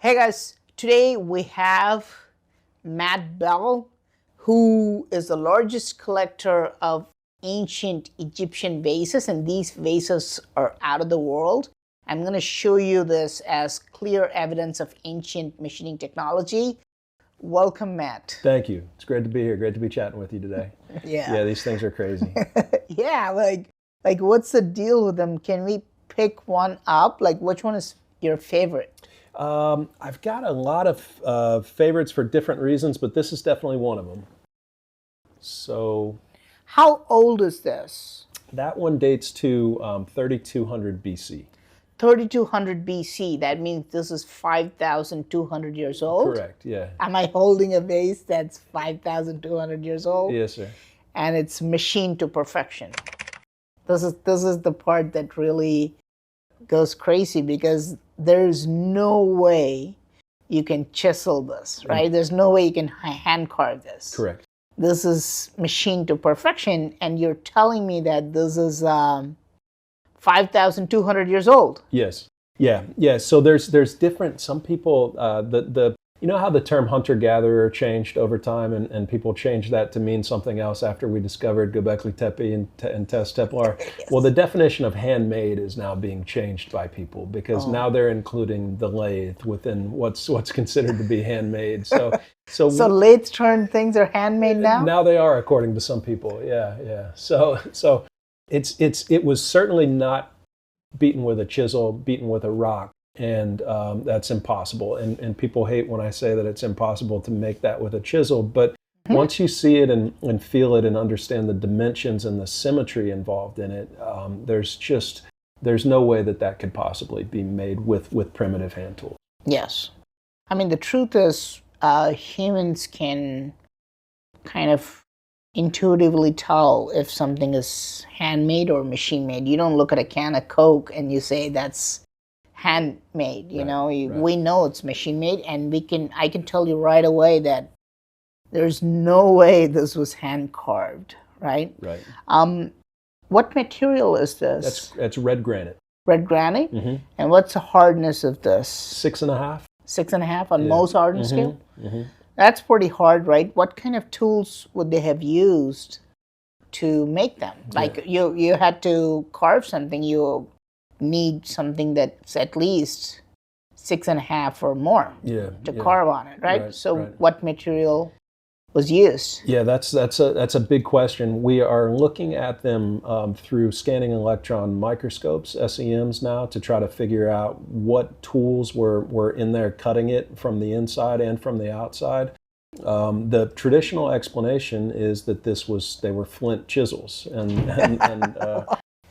Hey guys, today we have Beall, who is the largest collector of ancient Egyptian vases, and these vases are out of the world. I'm going to show you this as clear evidence of ancient machining technology. Welcome, Matt. Thank you. It's great to be here. Great to be chatting with you today. Yeah, these things are crazy. yeah, like what's the deal with them? Can we pick one up? Like, which one is your favorite? I've got a lot of favorites for different reasons, but this is definitely one of them. So, how old is this? That one dates to 3200 BC. 3200 BC, that means this is 5,200 years old? Correct, yeah. Am I holding a vase that's 5,200 years old? Yes, sir. And it's machined to perfection. This is the part that really goes crazy, because there's no way you can chisel this, right? There's no way you can hand carve this. Correct. This is machined to perfection, and you're telling me that this is 5,200 years old. Yes. Yeah. So there's different. Some people you know how the term hunter-gatherer changed over time, and people changed that to mean something else after we discovered Göbekli Tepe and Test Templar. Yes. Well, the definition of handmade is now being changed by people, because now they're including the lathe within what's considered to be handmade. So lathe-turned things are handmade now? Now they are, according to some people. Yeah. So it was certainly not beaten with a chisel, beaten with a rock. And that's impossible. And people hate when I say that it's impossible to make that with a chisel. But once you see it and feel it and understand the dimensions and the symmetry involved in it, there's no way that could possibly be made with primitive hand tools. Yes. I mean, the truth is humans can kind of intuitively tell if something is handmade or machine made. You don't look at a can of Coke and you say that's handmade, we know it's machine made, and I can tell you right away that there's no way this was hand carved, right? Right. What material is this? That's red granite. Red granite? Mm-hmm. And what's the hardness of this? 6.5. 6.5 on Mohs hardness scale? Mm-hmm. That's pretty hard, right? What kind of tools would they have used to make them? Like you had to carve something, you need something that's at least 6.5 or more to carve on it, right? What material was used? Yeah, that's a big question. We are looking at them through scanning electron microscopes, SEMs, now, to try to figure out what tools were in there cutting it from the inside and from the outside. The traditional explanation is that they were flint chisels,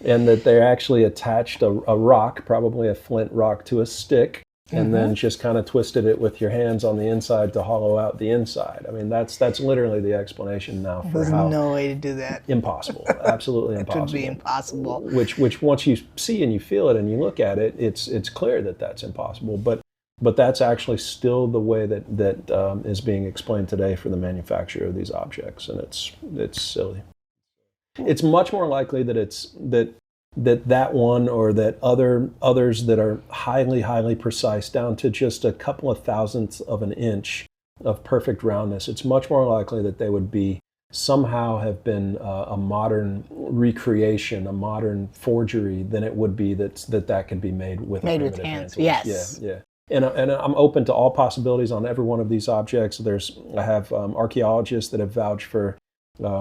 and that they actually attached a rock, probably a flint rock, to a stick, and then just kind of twisted it with your hands on the inside to hollow out the inside. I mean, that's literally the explanation now for There's no way to do that. Impossible. Absolutely impossible. It would be impossible. Which once you see and you feel it and you look at it, it's clear that that's impossible. But that's actually still the way that is being explained today for the manufacture of these objects, and it's silly. It's much more likely that that one, or that others that are highly precise, down to just a couple of thousandths of an inch of perfect roundness. It's much more likely that they would be somehow have been a modern recreation, a modern forgery, than it would be that could be made with hands. Yes. Yeah. And I'm open to all possibilities on every one of these objects. I have archaeologists that have vouched for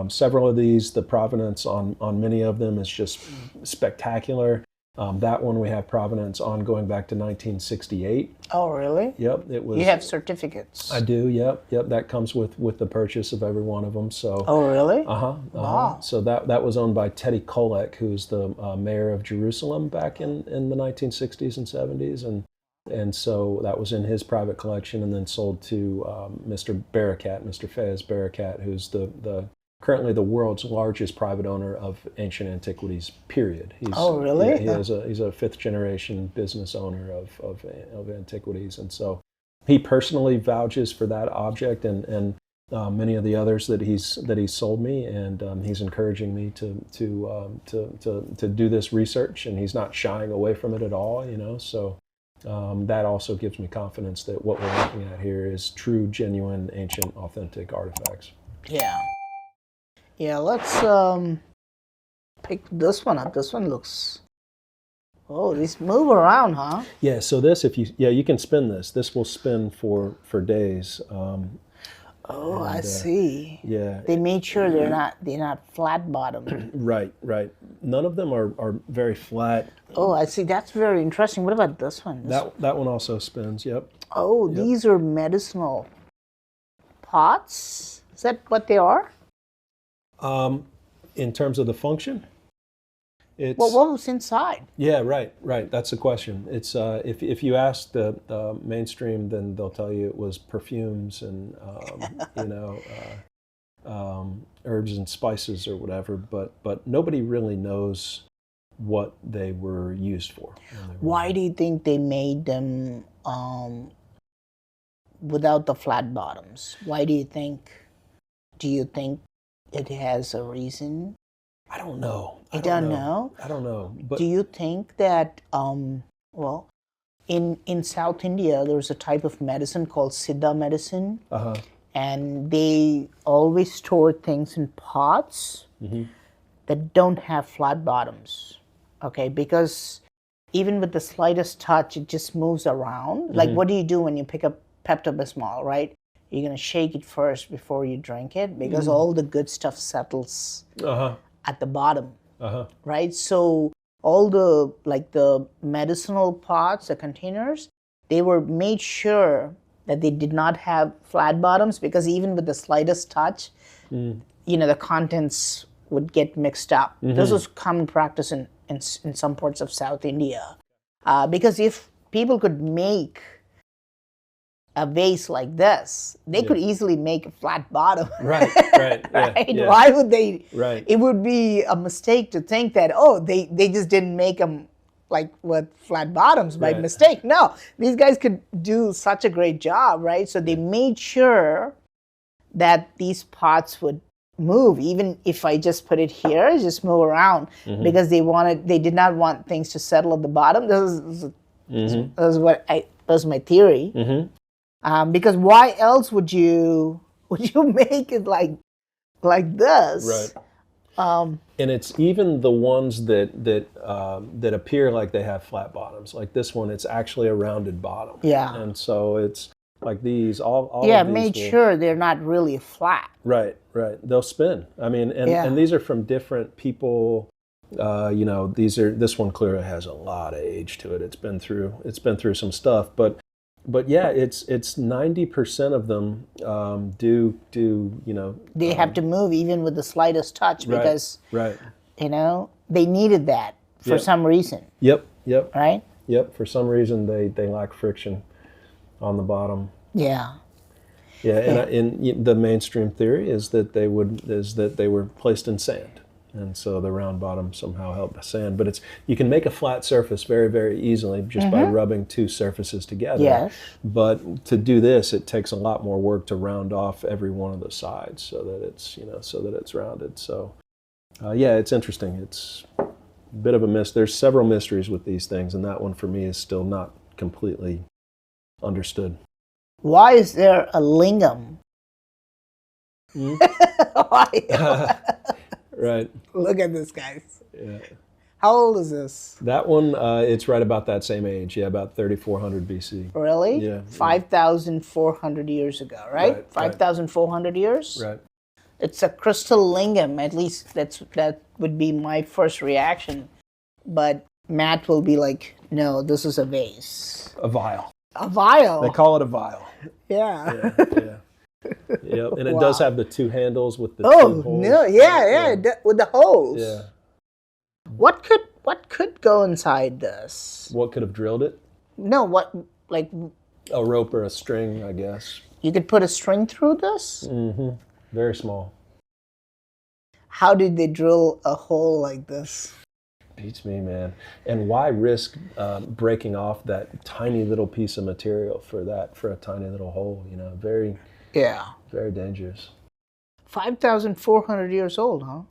several of these. The provenance on many of them is just spectacular. That one we have provenance on going back to 1968. Oh, really? Yep, it was. You have certificates? I do. Yep. That comes with the purchase of every one of them. So. Oh, really? Wow. So that was owned by Teddy Kollek, who's the mayor of Jerusalem back in the 1960s and 70s, and so that was in his private collection, and then sold to Mr. Fayez Barakat, who's currently the world's largest private owner of ancient antiquities, period. Oh, really? He's a fifth generation business owner of antiquities. And so he personally vouches for that object and many of the others that he's sold me, and he's encouraging me to do this research, and he's not shying away from it at all, So that also gives me confidence that what we're looking at here is true, genuine, ancient, authentic artifacts. Yeah. Yeah, let's pick this one up. This one looks... Oh, these move around, huh? Yeah, so this, you can spin this. This will spin for days. Oh, I see. Yeah. They made sure they're not flat bottom. Right. None of them are very flat. Oh, I see. That's very interesting. What about this one? That one also spins. Yep. Oh, Yep. These are medicinal pots. Is that what they are? In terms of the function, it's Well, what was inside? yeah, right. That's the question. It's if you ask the mainstream, then they'll tell you it was perfumes and herbs and spices or whatever. But nobody really knows what they were used for. Why do you think they made them without the flat bottoms? Why do you think? Do you think it has a reason? I don't know. I don't know. I don't know. But do you think that well, in South India there's a type of medicine called Siddha medicine, and they always store things in pots that don't have flat bottoms. Okay, because even with the slightest touch, it just moves around. Like, what do you do when you pick up Pepto-Bismol, right? You're gonna shake it first before you drink it because all the good stuff settles at the bottom, right? So all the medicinal pots, the containers, they were made sure that they did not have flat bottoms because even with the slightest touch, the contents would get mixed up. This was common practice in some parts of South India, because if people could make a vase like this, they could easily make a flat bottom. Right. Right? Yeah. Why would they? Right. It would be a mistake to think that, they just didn't make them like with flat bottoms by mistake. No, these guys could do such a great job, right? So they made sure that these pots would move, even if I just put it here, just move around, because they did not want things to settle at the bottom. This was my theory. Because why else would you make it like this? Right. And it's even the ones that appear like they have flat bottoms. Like this one, it's actually a rounded bottom. Yeah. And so it's like these all of these made sure they're not really flat. Right. They'll spin. I mean, and these are from different people. This one clearly has a lot of age to it. It's been through some stuff, but yeah, it's 90% of them do they have to move even with the slightest touch because right. They needed that for some reason. Yep. Right? Yep. For some reason they lack friction on the bottom. Yeah. Yeah, and the mainstream theory is that they were placed in sand. And so the round bottom somehow helped the sand. But you can make a flat surface very, very easily just by rubbing two surfaces together. Yes. But to do this, it takes a lot more work to round off every one of the sides so that it's rounded. So it's interesting. It's a bit of a there's several mysteries with these things, and that one for me is still not completely understood. Why is there a lingam? Why? Right. Look at this, guys. Yeah. How old is this? That one, it's right about that same age. Yeah, about 3400 BC. Really? Yeah. 5,400 years ago, right? 5,400 years? Right. It's a crystal lingam. At least that would be my first reaction. But Matt will be like, no, this is a vase. A vial. A vial? They call it a vial. Yeah. Yeah. Yep, and it does have the two handles with the two holes. No, yeah, with the holes. Yeah. What could go inside this? What could have drilled it? No, like a rope or a string, I guess. You could put a string through this? Mm-hmm. Very small. How did they drill a hole like this? Beats me, man. And why risk breaking off that tiny little piece of material for a tiny little hole? Very dangerous. 5,400 years old, huh?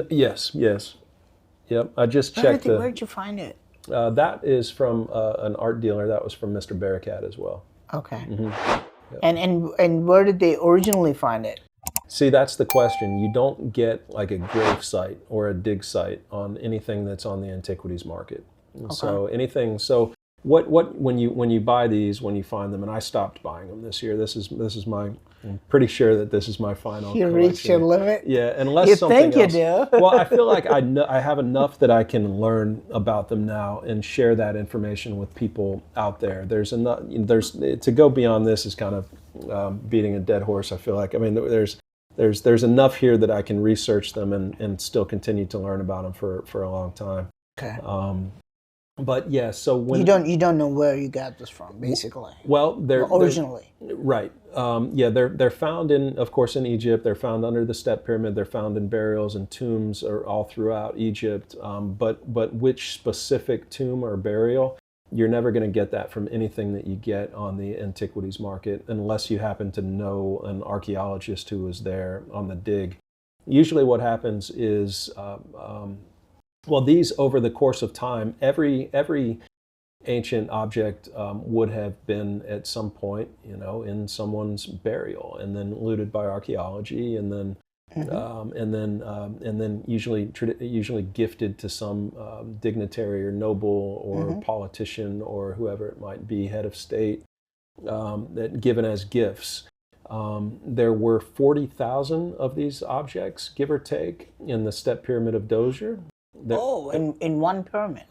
Yes. Yep. I just checked. Where'd you find it? That is from an art dealer. That was from Mr. Bearcat as well. Okay. Yep. And where did they originally find it? See, that's the question. You don't get like a grave site or a dig site on anything that's on the antiquities market. Okay. So anything. So what when you buy these, when you find them, and I stopped buying them this year. This is my. I'm pretty sure that this is my final. You collection. reached your limit. Yeah, unless you something think else. You do. Well, I feel like I have enough that I can learn about them now and share that information with people out there. There's enough. To go beyond this is kind of beating a dead horse. I feel like. I mean, there's enough here that I can research them and still continue to learn about them for a long time. Okay. But yeah, so when you don't know where you got this from, basically. Well, they're originally right. Yeah, they're found of course, in Egypt. They're found under the step pyramid. They're found in burials and tombs are all throughout Egypt. But which specific tomb or burial? You're never going to get that from anything that you get on the antiquities market unless you happen to know an archaeologist who was there on the dig. Usually, what happens is. Well, these over the course of time, every ancient object would have been at some point, in someone's burial, and then looted by archaeology, and then and then usually gifted to some dignitary or noble or politician or whoever it might be, head of state, that given as gifts. There were 40,000 of these objects, give or take, in the step pyramid of Dozier. In one pyramid.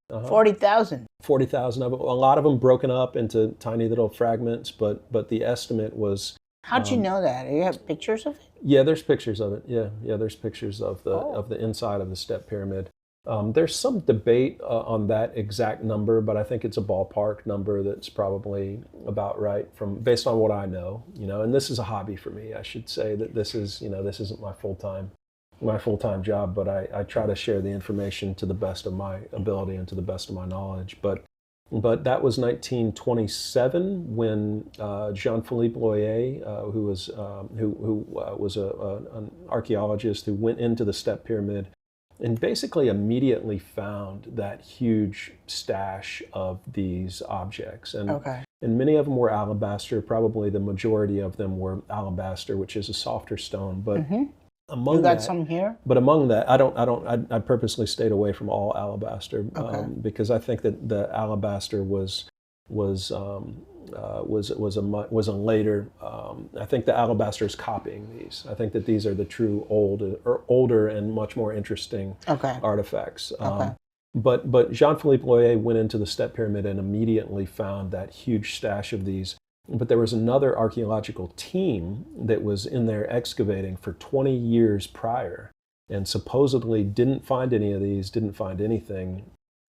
40,000. 40,000 of them. A lot of them broken up into tiny little fragments, but the estimate was. How'd you know that? Do you have pictures of it? Yeah, there's pictures of it. Yeah, there's pictures of the inside of the step pyramid. There's some debate on that exact number, but I think it's a ballpark number that's probably about right based on what I know. And this is a hobby for me. I should say that this isn't my full-time job, but I try to share the information to the best of my ability and to the best of my knowledge. But that was 1927 when Jean-Philippe Loyer, who was an archaeologist who went into the step pyramid and basically immediately found that huge stash of these objects. And many of them were alabaster. Probably the majority of them were alabaster, which is a softer stone, but. Among you got some here? But among that, I purposely stayed away from all alabaster because I think that the alabaster was a later. I think the alabaster is copying these. I think that these are the true older and much more interesting artifacts. But Jean-Philippe Loyer went into the step pyramid and immediately found that huge stash of these. But there was another archaeological team that was in there excavating for 20 years prior and supposedly didn't find any of these, didn't find anything.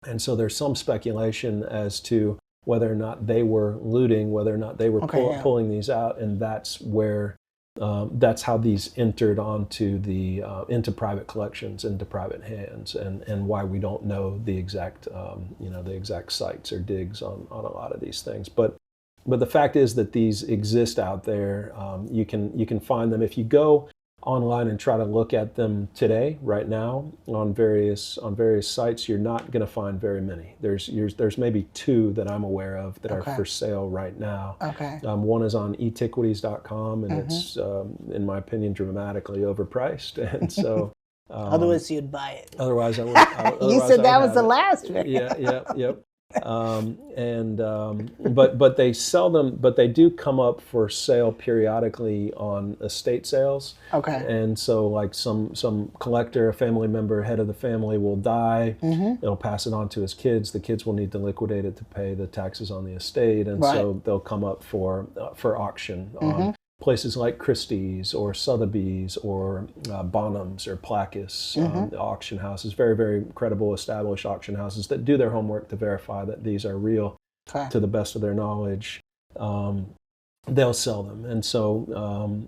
And so there's some speculation as to whether or not they were looting, whether or not they were pulling these out, and that's where that's how these entered into private collections, into private hands, and why we don't know the exact sites or digs on a lot of these things. But the fact is that these exist out there. You can find them if you go online and try to look at them today, right now, on various sites. You're not going to find very many. There's maybe two that I'm aware of that are for sale right now. One is on etiquities.com, and it's, in my opinion, dramatically overpriced, and so. Otherwise, you'd buy it. Otherwise, I would. You said that was the last one. Yep. But they sell them, but they do come up for sale periodically on estate sales. And so like some collector, a family member, head of the family will die. They'll pass it on to his kids. The kids will need to liquidate it to pay the taxes on the estate, and so they'll come up for auction on places like Christie's or Sotheby's or Bonhams or Placus, auction houses, very, very credible, established auction houses that do their homework to verify that these are real to the best of their knowledge. They'll sell them. And so,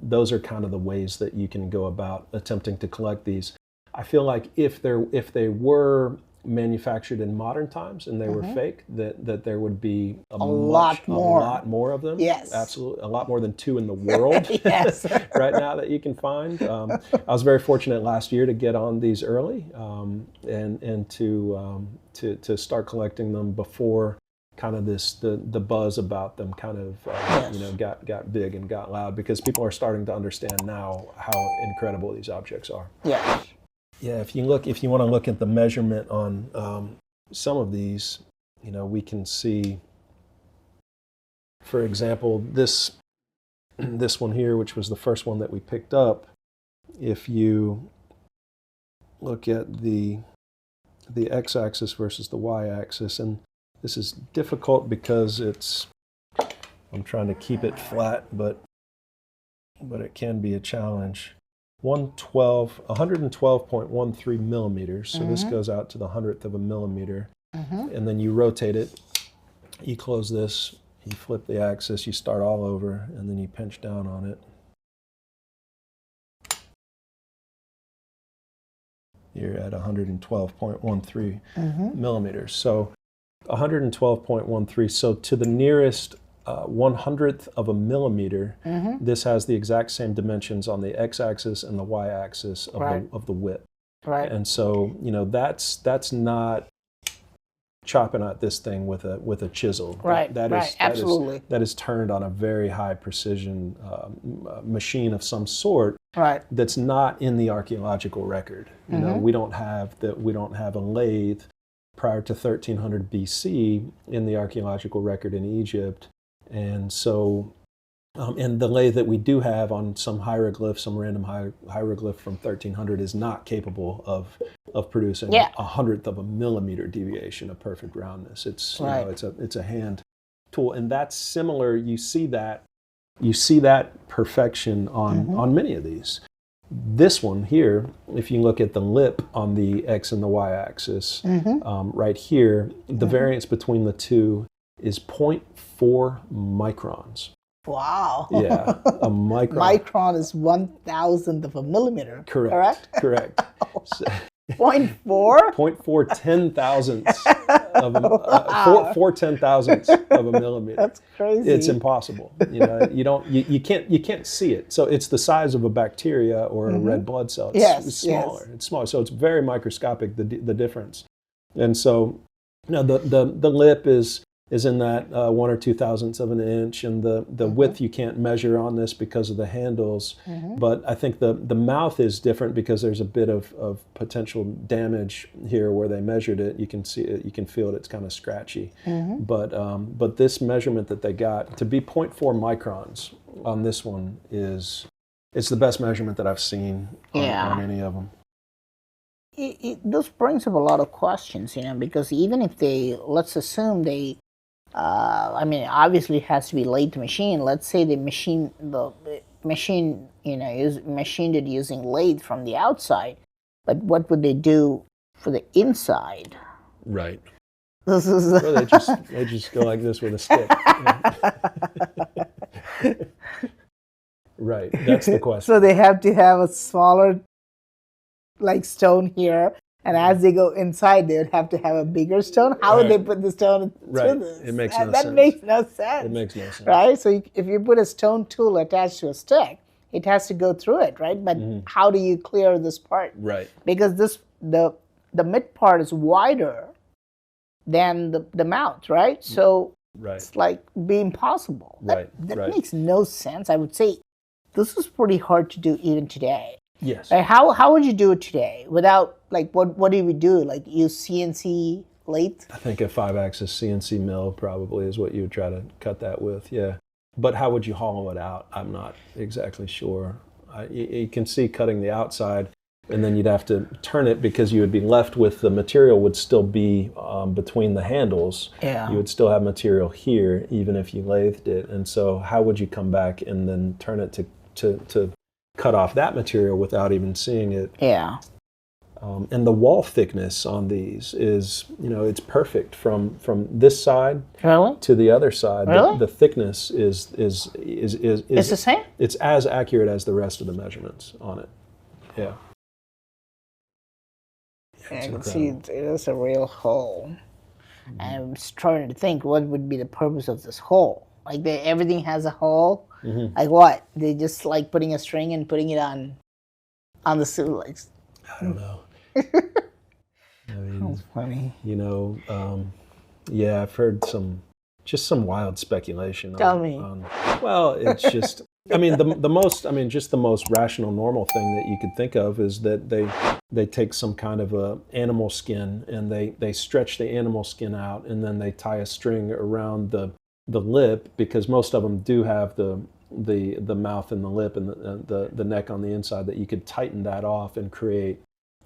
those are kind of the ways that you can go about attempting to collect these. I feel like if they were manufactured in modern times and they were fake, that there would be a lot more of them. Yes. Absolutely. A lot more than 2 in the world Yes. right now that you can find. I was very fortunate last year to get on these early and to start collecting them before kind of the buzz about them kind of got big and got loud, because people are starting to understand now how incredible these objects are. Yes. Yeah, if you want to look at the measurement on some of these, we can see, for example, this one here, which was the first one that we picked up. If you look at the x-axis versus the y-axis, and this is difficult because I'm trying to keep it flat, but it can be a challenge. 112.13 millimeters, so this goes out to the 100th of a millimeter, and then you rotate it, you close this, you flip the axis, you start all over, and then you pinch down on it. You're at 112.13 millimeters. So 112.13, so to the nearest 100th of a millimeter, this has the exact same dimensions on the x-axis and the y-axis of the width. Right. And so, that's not chopping at this thing with a chisel. Right. Absolutely. That is turned on a very high precision machine of some sort. Right. That's not in the archaeological record. We don't have a lathe prior to 1300 BC in the archaeological record in Egypt. And so, and the lathe that we do have on some hieroglyph, some random hieroglyph from 1300, is not capable of producing a 100th of a millimeter deviation of perfect roundness. It's it's a hand tool, and that's similar. You see that perfection on many of these. This one here, if you look at the lip on the x and the y-axis, right here, the variance between the two is 0.4 microns. Wow. Yeah, a micron. Micron is 1,000th of a millimeter. Correct. So, 0.4? 0.4 10,000ths of a 4 10,000ths of a millimeter. That's crazy. It's impossible. You can't see it. So it's the size of a bacteria or a red blood cell. It's smaller. It's smaller. So it's very microscopic, the difference. And so the lip is in that 1 or 2 thousandths of an inch, and the width you can't measure on this because of the handles. But I think the mouth is different because there's a bit of potential damage here where they measured it. You can see it, you can feel it, it's kind of scratchy. But this measurement that they got to be 0.4 microns on this one it's the best measurement that I've seen on any of them. This brings up a lot of questions, because even if let's assume they, obviously it has to be lathe machine. Let's say the machine is machined it using lathe from the outside, but what would they do for the inside? Right. This is Well, they just go like this with a stick. Right. That's the question. So they have to have a smaller, stone here. And as they go inside, they would have to have a bigger stone. How would they put the stone through this? It makes no sense. That makes no sense. It makes no sense. Right? So if you put a stone tool attached to a stick, it has to go through it, right? But how do you clear this part? Right. Because the mid part is wider than the mouth, right? So it's be impossible. That makes no sense. I would say this is pretty hard to do even today. Yes. Like how would you do it today without what do we do? Use CNC lathe? I think a 5-axis CNC mill probably is what you would try to cut that with. Yeah. But how would you hollow it out? I'm not exactly sure. You can see cutting the outside, and then you'd have to turn it because you would be left with the material would still be between the handles. Yeah. You would still have material here even if you lathed it. And so how would you come back and then turn it to cut off that material without even seeing it? Yeah. And the wall thickness on these is, it's perfect from this side to the other side. Really? The thickness is It's the same? It's as accurate as the rest of the measurements on it. Yeah. And It's I can see incredible. it is a real hole. And I'm just trying to think what would be the purpose of this hole. Like everything has a hole. Like what? They just like putting a string and putting it on the suit. Like, I don't know. I mean, that's funny. you know, yeah, I've heard some wild speculation Tell me. well, it's just, I mean, the most, I mean, just the most rational, normal thing that you could think of is that they take some kind of a animal skin and they stretch the animal skin out and then they tie a string around the lip, because most of them do have the mouth and the lip and the neck on the inside, that you could tighten that off and create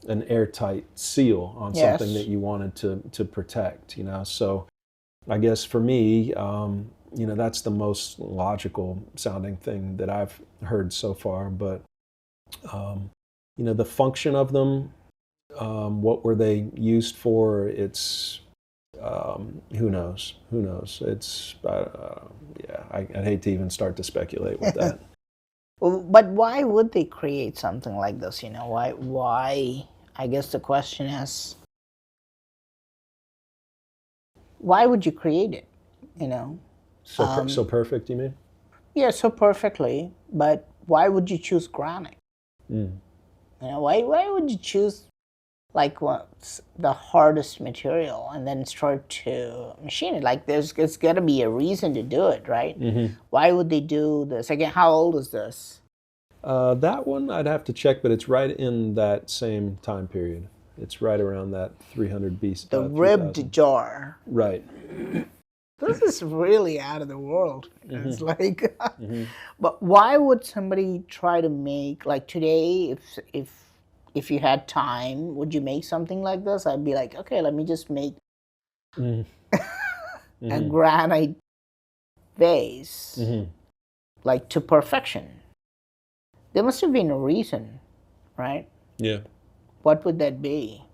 an airtight seal on something that you wanted to protect, you know. So I guess for me, you know, that's the most logical sounding thing that I've heard so far. But you know, the function of them, what were they used for? It's who knows? Who knows? It's yeah. I'd hate to even start to speculate with that. Well, but why would they create something like this? You know, why? I guess the question is, why would you create it? You know. So perfect, you mean? Yeah, so perfectly. But why would you choose granite? You know, why would you choose like what's the hardest material and then start to machine it? Like it's got to be a reason to do it, right? Why would they do this? Again, how old is this? That one I'd have to check, but it's right in that same time period. It's right around that 300 BC. The ribbed jar. Right. This is really out of the world. It's like, but why would somebody try to make, like today, if you had time, would you make something like this? I'd be like, okay, let me just make a granite vase, like to perfection. There must have been a reason, right? Yeah. What would that be?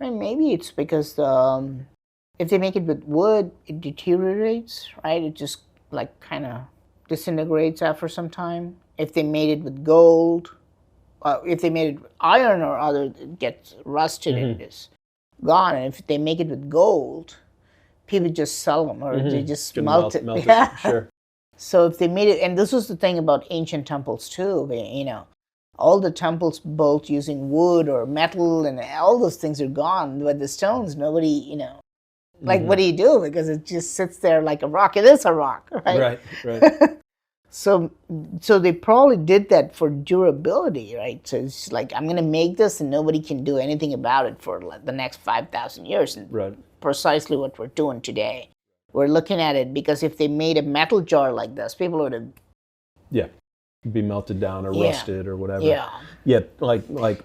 I mean, maybe it's because if they make it with wood, it deteriorates, right? It just like kind of disintegrates after some time. If they made it with gold, if they made it with iron or other, it gets rusted and it's gone. And if they make it with gold, people just sell them or they just melt it. Yeah. Sure. So if they made it, and this was the thing about ancient temples too, you know, all the temples built using wood or metal and all those things are gone. But the stones, nobody, you know, like what do you do? Because it just sits there like a rock. It is a rock, right? Right. So they probably did that for durability, right? So it's like, I'm going to make this and nobody can do anything about it for like the next 5,000 years. And Right. precisely what we're doing today. We're looking at it because if they made a metal jar like this, people would have... Yeah. Be melted down or rusted or whatever. Yeah. Yeah, like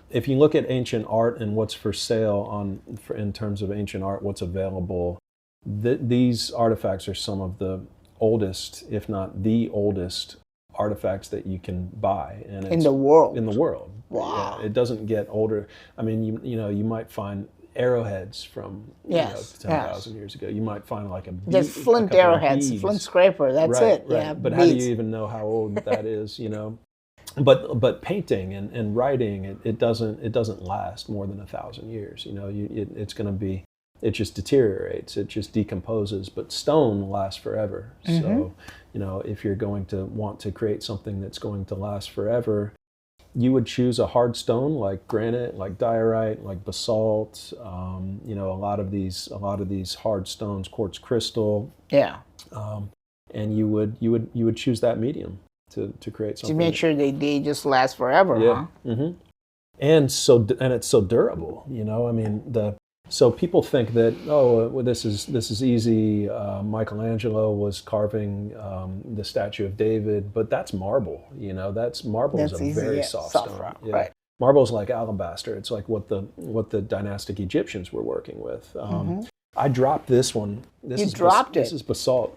if you look at ancient art and what's for sale in terms of ancient art, what's available, these artifacts are some of the oldest, if not the oldest, artifacts that you can buy. And in the world. In the world. Wow. Yeah, it doesn't get older. I mean, you know, you might find arrowheads from 10,000 years ago. You might find like just flint arrowheads, flint scraper. That's right, it. Right. Yeah. But how do you even know how old that is? You know, but painting and writing, it doesn't last more than 1,000 years. You know, it's going to be, it just deteriorates. It just decomposes. But stone lasts forever. So, you know, if you're going to want to create something that's going to last forever, you would choose a hard stone like granite, like diorite, like basalt. You know, a lot of these hard stones, quartz crystal. Yeah. And you would choose that medium to create something. To make sure they just last forever. Yeah. Huh? And it's so durable. You know, I mean So people think that, well, this is easy. Michelangelo was carving the statue of David, but that's marble. You know, marble is a easy, very soft stone. Rock, yeah. Right. Marble is like alabaster. It's like what the dynastic Egyptians were working with. I dropped this one. This is basalt.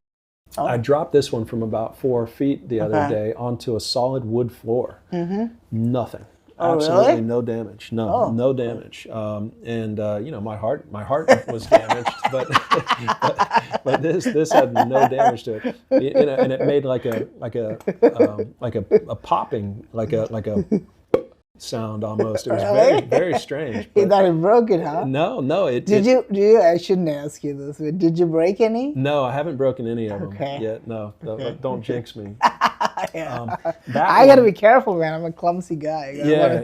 Oh. I dropped this one from about 4 feet the other day onto a solid wood floor. Nothing. Oh, absolutely really? No damage. No damage. And you know, my heart was damaged, but this had no damage to it. You know, and it made like a popping, like a sound almost. It was Really? very strange. You But thought it broke it, huh? no, it Did you? I shouldn't ask you this, but did you break any? No, I haven't broken any of them Okay. yet. No, Okay. don't jinx me. Yeah. That I gotta one- be careful, man. I'm a clumsy guy. Yeah,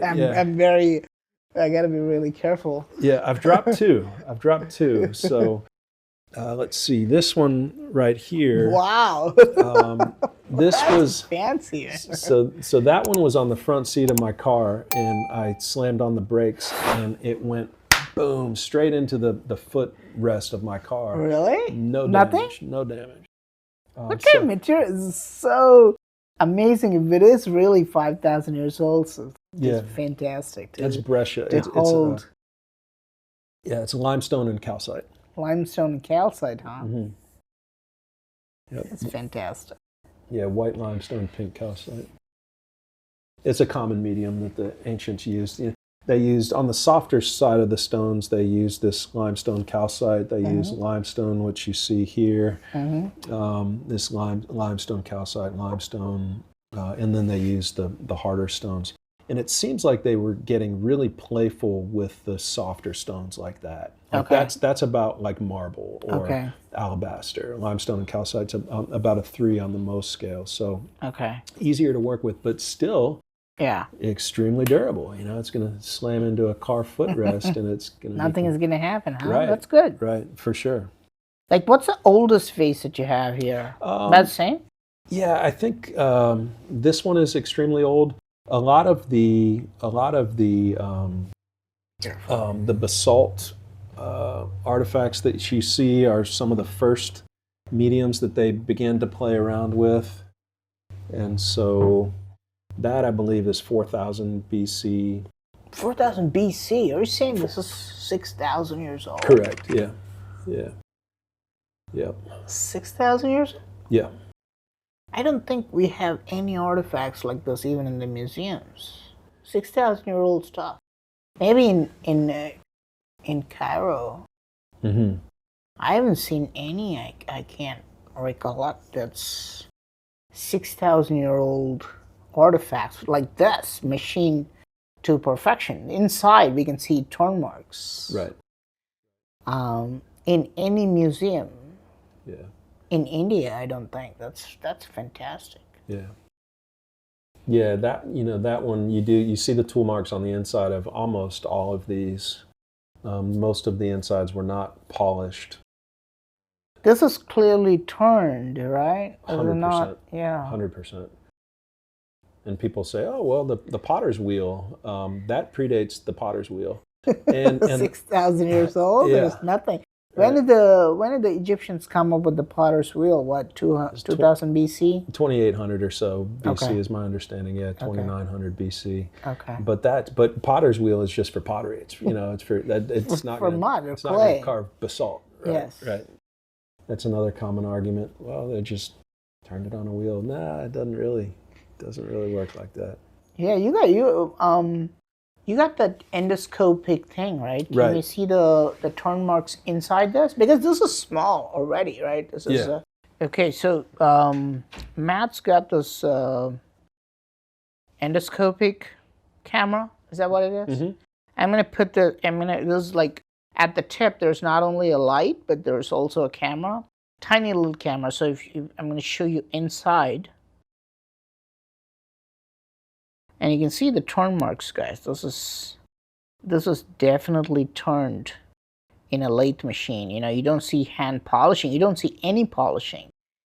I gotta be really careful. Yeah, I've dropped two. So let's see. This one right here. Wow. This was fancy. so that one was on the front seat of my car, and I slammed on the brakes, and it went boom straight into the footrest of my car. Really? No Nothing? damage. No damage. What kind of material is so amazing? If it is really 5,000 years old, so Yeah. it's fantastic. It's Brescia. To hold It's limestone and calcite. limestone and calcite, huh? Mm-hmm. Yep. That's fantastic. Yeah, white limestone, pink calcite. It's a common medium that the ancients used. They used, on the softer side of the stones, they used this limestone calcite. They used limestone, which you see here. This limestone calcite, limestone, and then they used the harder stones. And it seems like they were getting really playful with the softer stones like that. Like that's about like marble or alabaster. Limestone and calcite's about a 3 on the Mohs scale. So easier to work with, but still extremely durable. You know, it's going to slam into a car footrest and it's going to Nothing is going to happen, huh? Right. That's good. Right, for sure. Like, what's the oldest vase that you have here? About the same? Yeah, I think this one is extremely old. A lot of the basalt artifacts that you see are some of the first mediums that they began to play around with, and so that I believe is 4,000 BC. 4,000 BC. Are you saying this is 6,000 years old? Correct. Yeah. Yep. 6,000 years? Yeah. I don't think we have any artifacts like this even in the museums. 6,000-year-old stuff. Maybe in Cairo. I haven't seen any. I can't recollect that's 6,000-year-old artifacts like this, machined to perfection. Inside, we can see turn marks. Right. In any museum. Yeah. In India, I don't think. That's fantastic. Yeah. Yeah, that one you see the tool marks on the inside of almost all of these. Most of the insides were not polished. This is clearly turned, right? 100%. Yeah. 100%. And people say, "Oh, well, the potter's wheel that predates the potter's wheel." And 6,000 years old. Yeah. There's nothing. Right. When did the Egyptians come up with the potter's wheel? What, 2000 BC? 2800 or so BC Okay. is my understanding. Yeah, 2900 BC. Okay. But potter's wheel is just for pottery. It's it's for that. It's not for gonna, mud or it's not clay. gonna carve basalt. Right? Yes. Right. That's another common argument. Well, they just turned it on a wheel. Nah, it doesn't really work like that. Yeah, you got that endoscopic thing, right? Can you see the turn marks inside this? Because this is small already, right? This is okay. So Matt's got this endoscopic camera. Is that what it is? I'm gonna put this is like at the tip. There's not only a light, but there's also a camera, tiny little camera. So I'm gonna show you inside. And you can see the turn marks, guys. This is definitely turned in a lathe machine. You know, you don't see hand polishing. You don't see any polishing,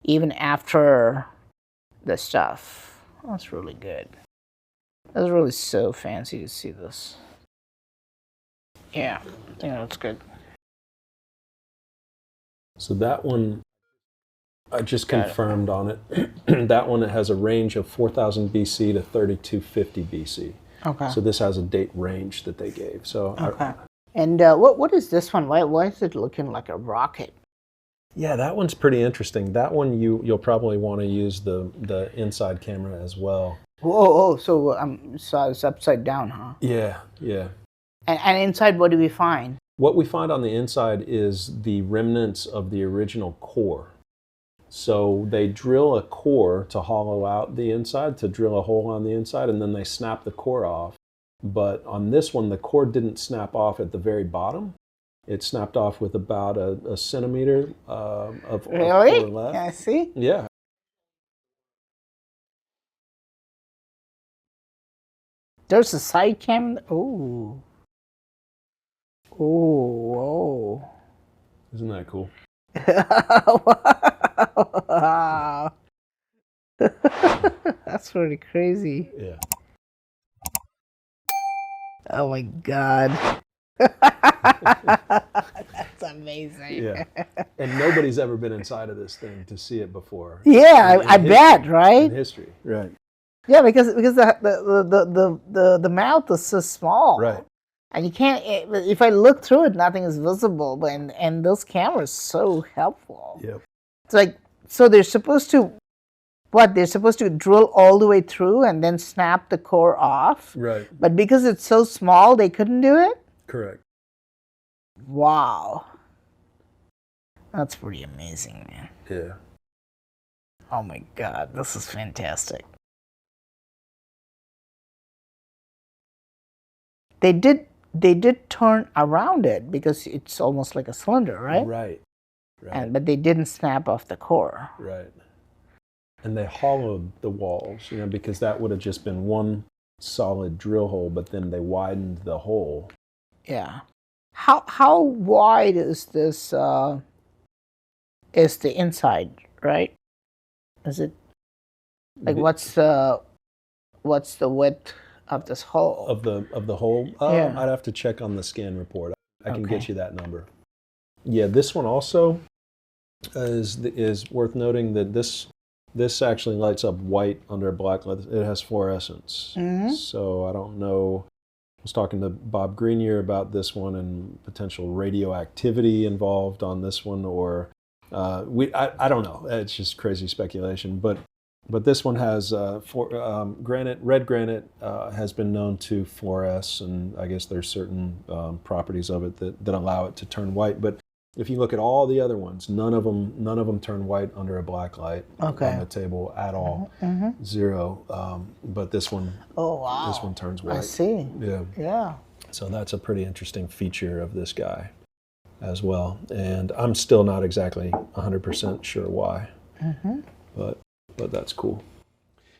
even after the stuff. That's really good. That's really so fancy to see this. Yeah, I think that's good. So that one, I just confirmed on it. That one has a range of 4,000 BC to 3250 BC. Okay. So this has a date range that they gave. So and what is this one? Why is it looking like a rocket? Yeah, that one's pretty interesting. That one you'll probably want to use the inside camera as well. Oh, so it's upside down, huh? Yeah. And inside, what do we find? What we find on the inside is the remnants of the original core. So they drill a core to hollow out the inside, to drill a hole on the inside, and then they snap the core off. But on this one, the core didn't snap off at the very bottom. It snapped off with about a centimeter of Really? core left. Can I see? Yeah. There's a side cam. Ooh. Ooh, whoa. Isn't that cool? Wow. That's pretty crazy. Yeah. Oh my God. That's amazing. Yeah. And nobody's ever been inside of this thing to see it before. Yeah, I bet, In right? history. Right. Yeah, because the mouth is so small. Right. And you can't, if I look through it, nothing is visible. But and those cameras are so helpful. Yep. It's like, so they're supposed to, what? They're supposed to drill all the way through and then snap the core off. Right. But because it's so small, they couldn't do it? Correct. Wow. That's pretty amazing, man. Yeah. Oh my God, this is fantastic. They did turn around it because it's almost like a cylinder, right? Right. Right. But they didn't snap off the core. Right. And they hollowed the walls, because that would have just been one solid drill hole, but then they widened the hole. Yeah. How wide is this? Is the inside, right? Is it like what's the width of this hole? Of the hole? Yeah. I'd have to check on the scan report. I can Okay. get you that number. Yeah, this one also is worth noting that this actually lights up white under a black light. It has fluorescence. Mhm. So I don't know. I was talking to Bob Grenier about this one and potential radioactivity involved on this one, or I don't know. It's just crazy speculation. But this one has granite. Red granite has been known to fluoresce, and I guess there's certain properties of it that allow it to turn white. But if you look at all the other ones, none of them turn white under a black light on the table at all. Mm-hmm. Zero. But this one, Oh wow! this one turns white. I see. Yeah. Yeah. So that's a pretty interesting feature of this guy as well. And I'm still not exactly 100% sure why. Mm-hmm. But that's cool.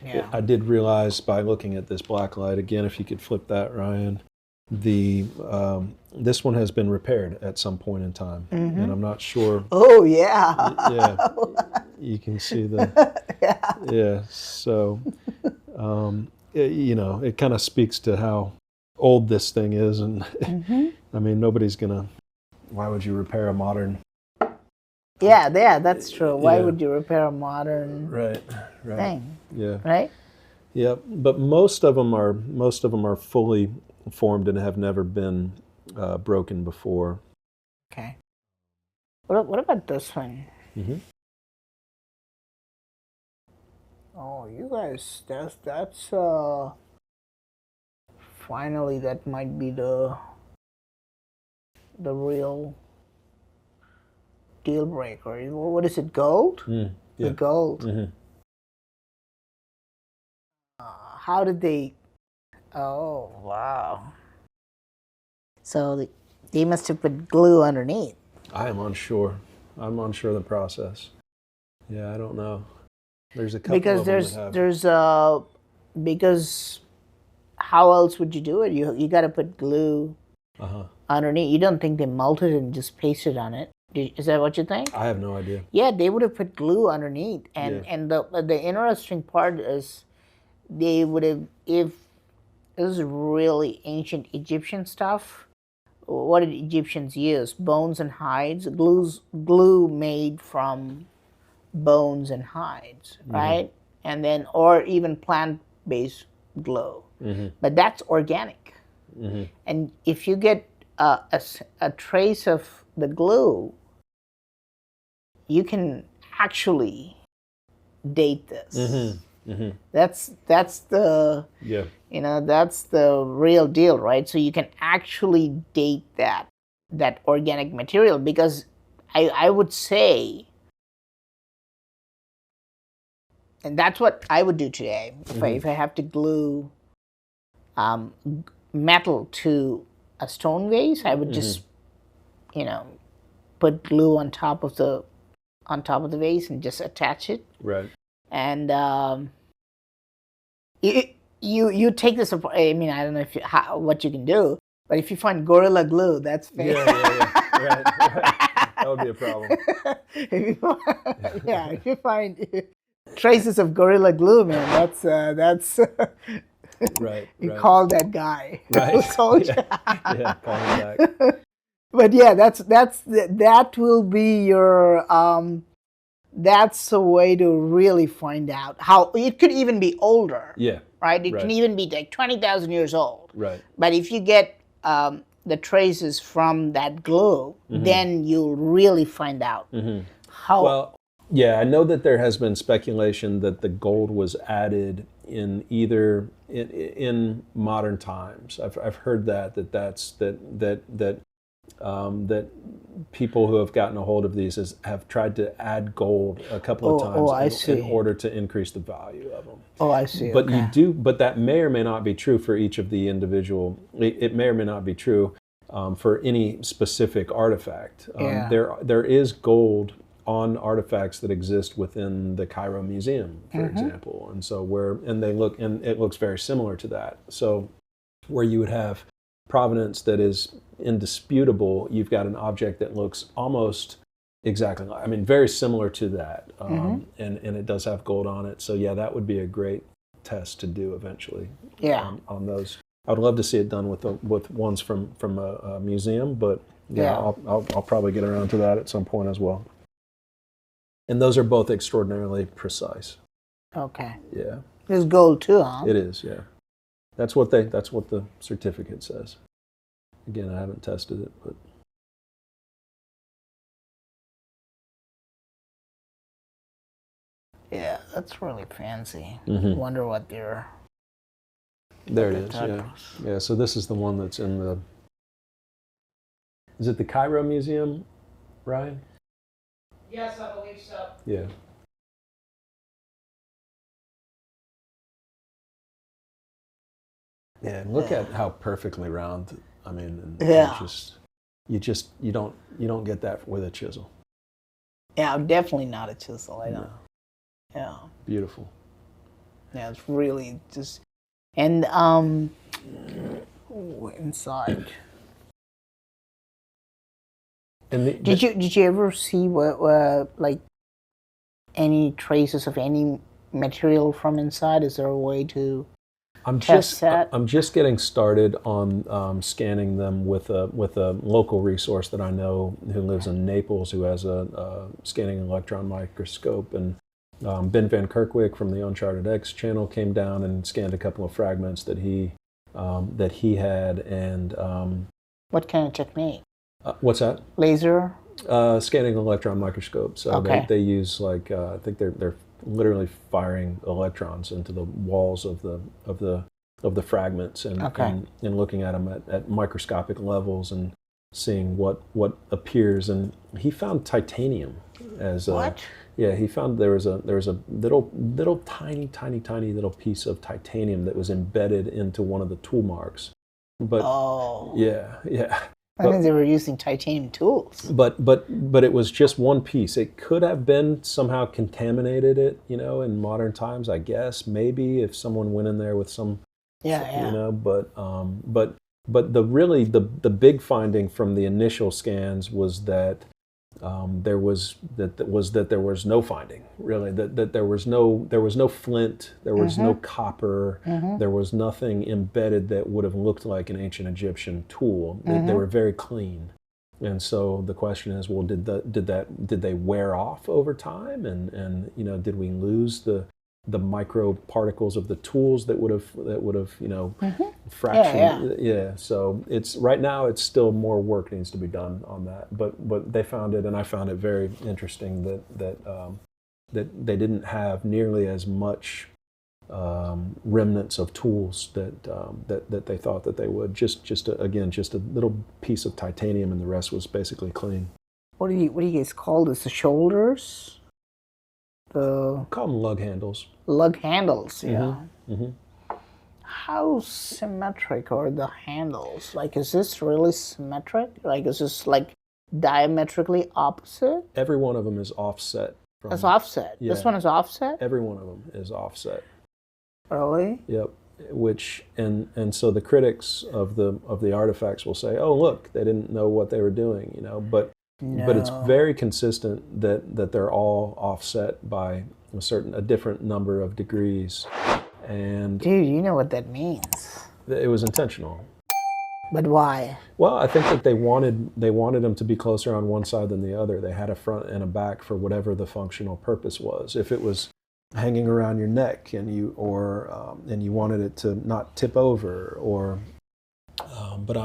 Yeah. I did realize by looking at this black light again, if you could flip that, Ryan, this one has been repaired at some point in time, Mm-hmm. and I'm not sure. Oh yeah. Yeah, you can see the. Yeah. So, it kind of speaks to how old this thing is, and Mm-hmm. I mean, nobody's gonna. Why would you repair a modern? Yeah, that's true. Why Yeah. would you repair a modern Right. thing? Yeah. Right? Yeah, but most of them are fully formed and have never been broken before. Okay. What about this one? Mm-hmm. Oh, you guys, that's finally that might be the real deal breaker. What is it? Gold? Yeah. The gold. Mm-hmm. How did they? Oh wow! So they must have put glue underneath. I am unsure. I'm unsure of the process. Yeah, I don't know. There's a couple Because of them that have. because how else would you do it? You got to put glue Uh-huh. underneath. You don't think they melted and just pasted on it? Is that what you think? I have no idea. Yeah, they would have put glue underneath, and the interesting part is they would have, if this is really ancient Egyptian stuff. What did Egyptians use? Bones and hides. Glue made from bones and hides, right? And then, or even plant-based glue. Mm-hmm. But that's organic. Mm-hmm. And if you get a trace of the glue, you can actually date this. Mm-hmm. Mm-hmm. That's the that's the real deal, right? So you can actually date that organic material, because I would say, and that's what I would do today if I have to glue metal to a stone vase, I would just, put glue on top of the vase and just attach it. Right. And you take this apart. I mean, I don't know what you can do, but if you find Gorilla Glue, that's fake. Yeah. Right. That would be a problem. If you find traces of Gorilla Glue, man, that's Right. you call that guy. Right. Who told you? Yeah, call him back. But yeah, that will be your that's a way to really find out how it could even be older. Yeah. Right? It can even be like 20,000 years old. Right. But if you get the traces from that glue, then you'll really find out how. Well, yeah, I know that there has been speculation that the gold was added in either in modern times. I've heard that people who have gotten a hold of these have tried to add gold a couple of times in order to increase the value of them. Oh, I see. But but that may or may not be true for each of the individual. It may or may not be true for any specific artifact. There is gold on artifacts that exist within the Cairo Museum, for example, and so it looks very similar to that. So where you would have provenance that is indisputable, you've got an object that looks almost exactly like, very similar to that, and it does have gold on it. So yeah, that would be a great test to do eventually. Yeah. On those, I would love to see it done with ones from a museum, but I'll probably get around to that at some point as well. And those are both extraordinarily precise. Okay. Yeah. There's gold too, huh? It is, yeah. That's what the certificate says. Again, I haven't tested it, but yeah, that's really fancy. Wonder what they're. There it is. Yeah. So this is the one that's in the. Is it the Cairo Museum, Ryan? Yes, I believe so. Yeah. Yeah, and look at how perfectly round. You don't get that with a chisel. Yeah, I'm definitely not a chisel. I don't. No. Yeah. Beautiful. Yeah, it's really just, and inside. And did you ever see what like any traces of any material from inside? Is there a way to test that? I'm just getting started on scanning them with a local resource that I know who lives in Naples, who has a scanning electron microscope, and Ben Van Kerkwyk from the Uncharted X channel came down and scanned a couple of fragments that he had, and what kind of technique? What's that? Laser? Scanning electron microscope. So they use I think they're literally firing electrons into the walls of the fragments and looking at them at microscopic levels and seeing what appears. And he found titanium as what? Yeah, he found there was a little tiny little piece of titanium that was embedded into one of the tool marks. But yeah. I think they were using titanium tools. But it was just one piece. It could have been somehow contaminated in modern times, I guess, maybe if someone went in there with some but the big finding from the initial scans was that there was no finding, really, that there was no flint, there was no copper, there was nothing embedded that would have looked like an ancient Egyptian tool. They were very clean. And so the question is, well, did they wear off over time, and did we lose the micro particles of the tools that would have fractured? So right now it's still more work needs to be done on that, but they found it, and I found it very interesting that they didn't have nearly as much remnants of tools that they thought that they would. Just a little piece of titanium, and the rest was basically clean. What do you guys call this? The shoulders? Call them lug handles. Lug handles, yeah. how symmetric are the handles? Like, is this really symmetric? Like, is this like diametrically opposite? Every one of them is offset. It's offset. Yeah. This one is offset? Every one of them is offset. Really? Yep. Which and so the critics of the artifacts will say, "Oh, look, they didn't know what they were doing," you know. But it's very consistent that they're all offset by a different number of degrees. And dude, you know what that means. It was intentional. But why? Well, I think that they wanted them to be closer on one side than the other. They had a front and a back for whatever the functional purpose was. If it was hanging around your neck and you wanted it to not tip over, or but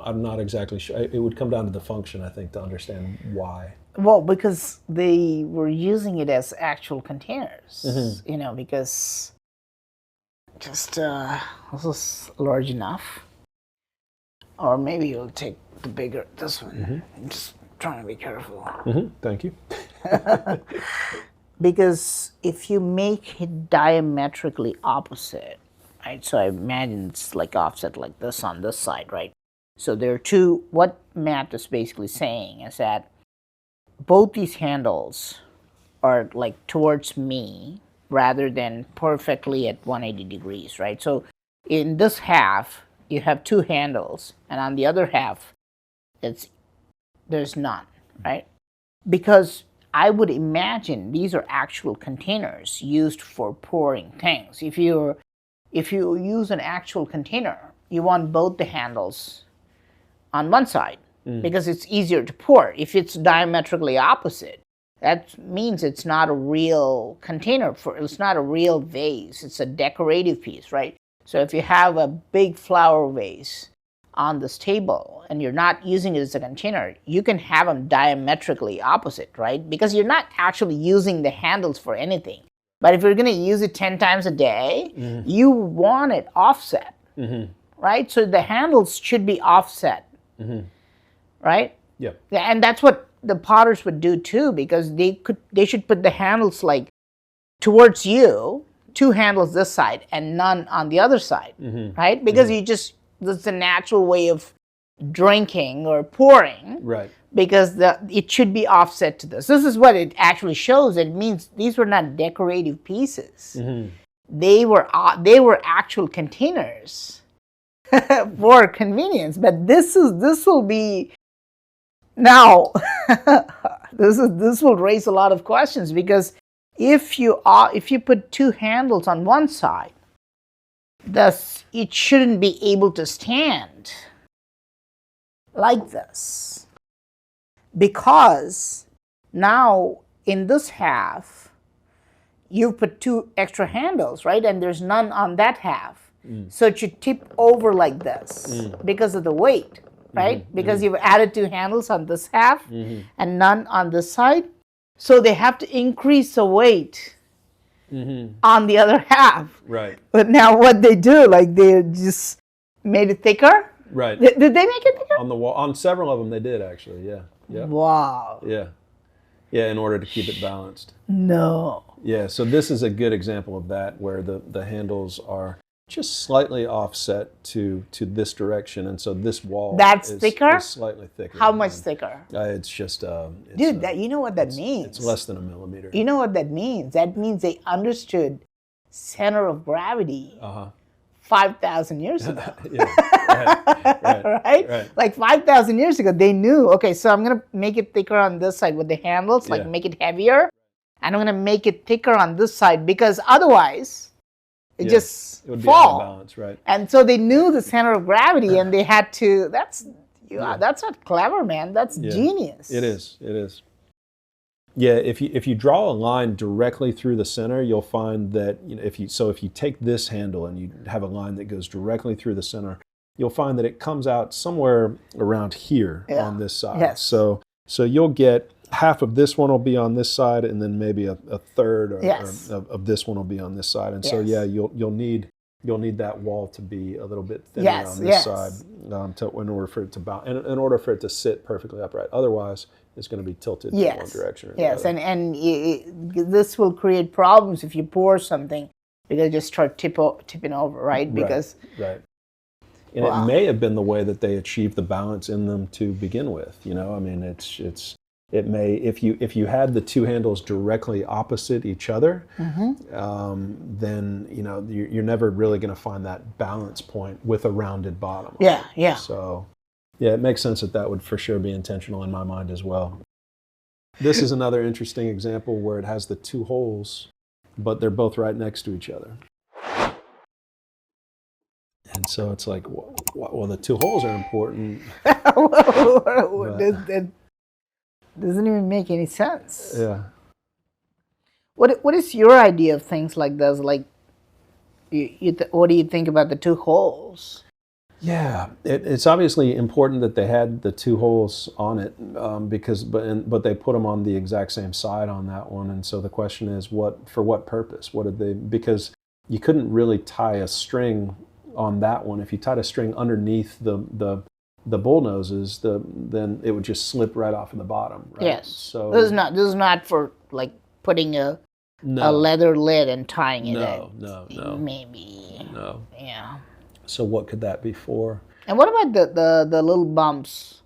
I'm not exactly sure. It would come down to the function, I think, to understand why. Well, because they were using it as actual containers, you know, because just this is large enough. Or maybe you'll take the bigger, this one. I'm just trying to be careful. Thank you. Because if you make it diametrically opposite, right? So I imagine it's like offset like this on this side, right? So there are two, what Matt is basically saying is that both these handles are like towards me rather than perfectly at 180 degrees, right? So in this half, you have two handles, and on the other half, there's none, right? Because I would imagine these are actual containers used for pouring things. If you use an actual container, you want both the handles on one side because it's easier to pour. If it's diametrically opposite, that means it's not a real container, it's not a real vase. It's a decorative piece, right? So if you have a big flower vase on this table and you're not using it as a container, you can have them diametrically opposite, right? Because you're not actually using the handles for anything. But if you're going to use it 10 times a day, you want it offset, right? So the handles should be offset, right? Yeah. And that's what the potters would do too, because they should put the handles like towards you, two handles this side and none on the other side, right? Because that's a natural way of drinking or pouring, right? Because it should be offset to this. This is what it actually shows. It means these were not decorative pieces. They were actual containers for convenience. But this will be now. This will raise a lot of questions, because if you put two handles on one side, thus it shouldn't be able to stand like this, because now in this half you put two extra handles, right? And there's none on that half, so it should tip over like this because of the weight, right? Because you've added two handles on this half and none on this side. So they have to increase the weight on the other half. Right. But now what they do, like they just made it thicker. Right. Did they make it thicker? On the wall, on several of them they did actually. Yeah. Yeah. Wow. Yeah. Yeah. In order to keep it balanced. No. Yeah. So this is a good example of that, where the handles are just slightly offset to this direction, and so this wall that's is thicker. Is slightly thicker. How much thicker? It's just dude. You know what that means? It's less than a millimeter. You know what that means? That means they understood center of gravity 5,000 years ago. Right? Like 5,000 years ago, they knew. Okay, so I'm gonna make it thicker on this side with the handles, like make it heavier, and I'm gonna make it thicker on this side because otherwise. It just it would fall. Be out of balance, right? And so they knew the center of gravity, and they had to. That's not clever, man. That's genius. It is. It is. Yeah. If you draw a line directly through the center, you'll find that if you take this handle and you have a line that goes directly through the center, you'll find that it comes out somewhere around here on this side. Yes. So you'll get. Half of this one will be on this side, and then maybe a third of this one will be on this side. And so you'll need that wall to be a little bit thinner on this side in order for it to bounce, and in order for it to sit perfectly upright. Otherwise, it's going to be tilted in one direction or the other. And this will create problems if you pour something because just start tipping over, right? Because right. And wow. it may have been the way that they achieved the balance in them to begin with. You know, I mean, it may, if you had the two handles directly opposite each other, then you know you're never really going to find that balance point with a rounded bottom. Yeah, yeah. So, yeah, it makes sense that that would for sure be intentional in my mind as well. This is another interesting example where it has the two holes, but they're both right next to each other. And so it's like, well, the two holes are important. That doesn't even make any sense. Yeah. What is your idea of things like this? Like, what do you think about the two holes? Yeah, it's obviously important that they had the two holes on it but they put them on the exact same side on that one, and so the question is, for what purpose? What did they? Because you couldn't really tie a string on that one. If you tied a string underneath the bull noses, then it would just slip right off of the bottom. Right? Yes. So this is not for like putting a leather lid and tying it in. No. Maybe. No. Yeah. So what could that be for? And what about the little bumps?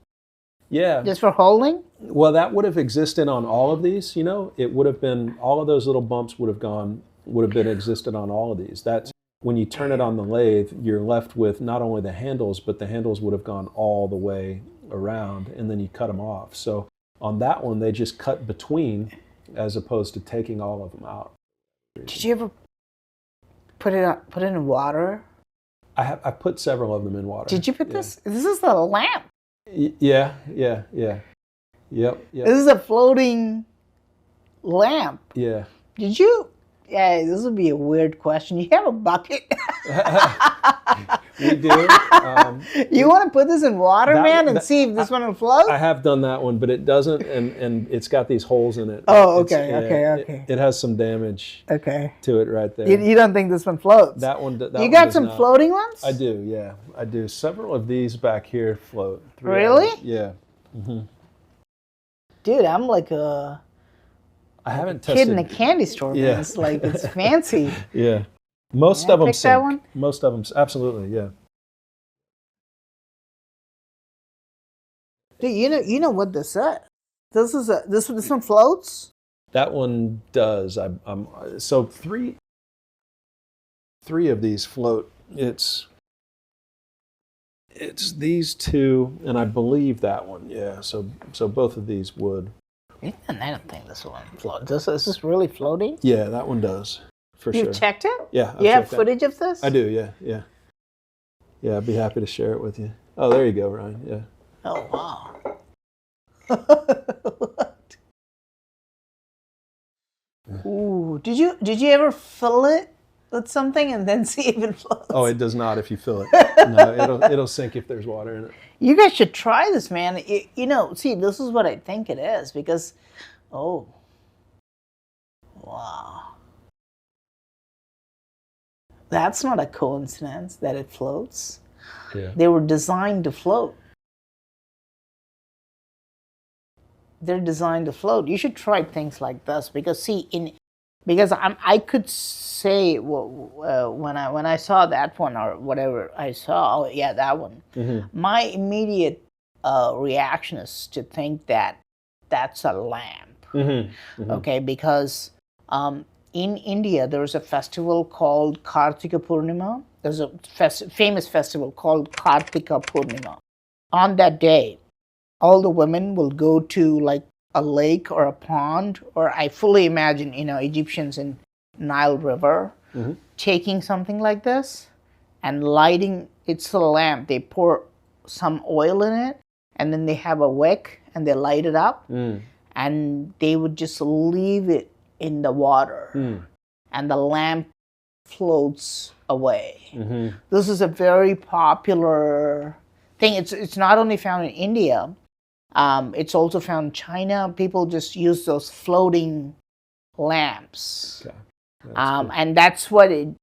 Yeah. Just for holding? Well, that would have existed on all of these, you know. It would have been, all of those little bumps would have been existed on all of these. That's when you turn it on the lathe, you're left with not only the handles, but the handles would have gone all the way around, and then you cut them off. So on that one, they just cut between as opposed to taking all of them out. Did you ever put it in water? I put several of them in water. Did you put this? This is the lamp. Yeah. Yep. This is a floating lamp. Yeah. Did you? Yeah, this would be a weird question. You have a bucket? We do. You want to put this in water, man, and see if this one will float? I have done that one, but it doesn't, and it's got these holes in it. Oh, okay. It has some damage to it right there. You don't think this one floats? That one. You got some floating ones? I do, yeah. I do. Several of these back here float. Really? Yeah. Mm-hmm. Dude, I'm like a... I haven't kid in a candy store, man. It's like, it's fancy. Yeah. Most of them sink. That one? Most of them, absolutely, yeah. Dude, you know what this is? This one floats? That one does. So three of these float. It's these two, and I believe that one. Yeah. So both of these would. I don't think this one floats. Is this really floating? Yeah, that one does, for sure. You checked it? Yeah. You have footage of this? I do, yeah. Yeah, I'd be happy to share it with you. Oh, there you go, Ryan, yeah. Oh, wow. Ooh, did you ever fill it with something and then see if it floats? Oh, it does not if you fill it. No, it'll sink if there's water in it. You guys should try this, man. See, this is what I think it is because, oh, wow. That's not a coincidence that it floats. Yeah. They were designed to float. They're designed to float. You should try things like this because I could say when I saw that one or whatever I saw, that one. Mm-hmm. My immediate reaction is to think that that's a lamp. Mm-hmm. Mm-hmm. Okay, because in India there's a festival called Kartika Purnima. There's a famous festival called Kartika Purnima. On that day, all the women will go to like a lake or a pond, or I fully imagine, Egyptians in Nile River, mm-hmm. taking something like this and lighting. It's a lamp. They pour some oil in it, and then they have a wick, and they light it up, and they would just leave it in the water, and the lamp floats away. Mm-hmm. This is a very popular thing. It's not only found in India. It's also found in China. People just use those floating lamps. Okay. And that's what it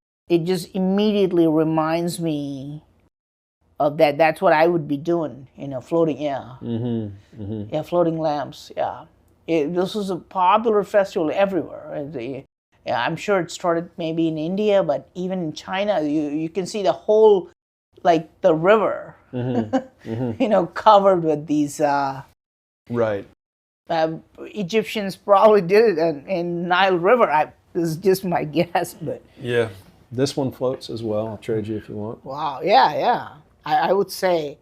just immediately reminds me of that. That's what I would be doing, floating, yeah. Mm-hmm. Mm-hmm. Yeah, floating lamps, yeah. This is a popular festival everywhere. Yeah, I'm sure it started maybe in India, but even in China, you can see the whole, like the river, covered with these. Right. Egyptians probably did it in Nile River. This is just my guess, but Yeah. This one floats as well. I'll trade you if you want. wow, yeah. I would say,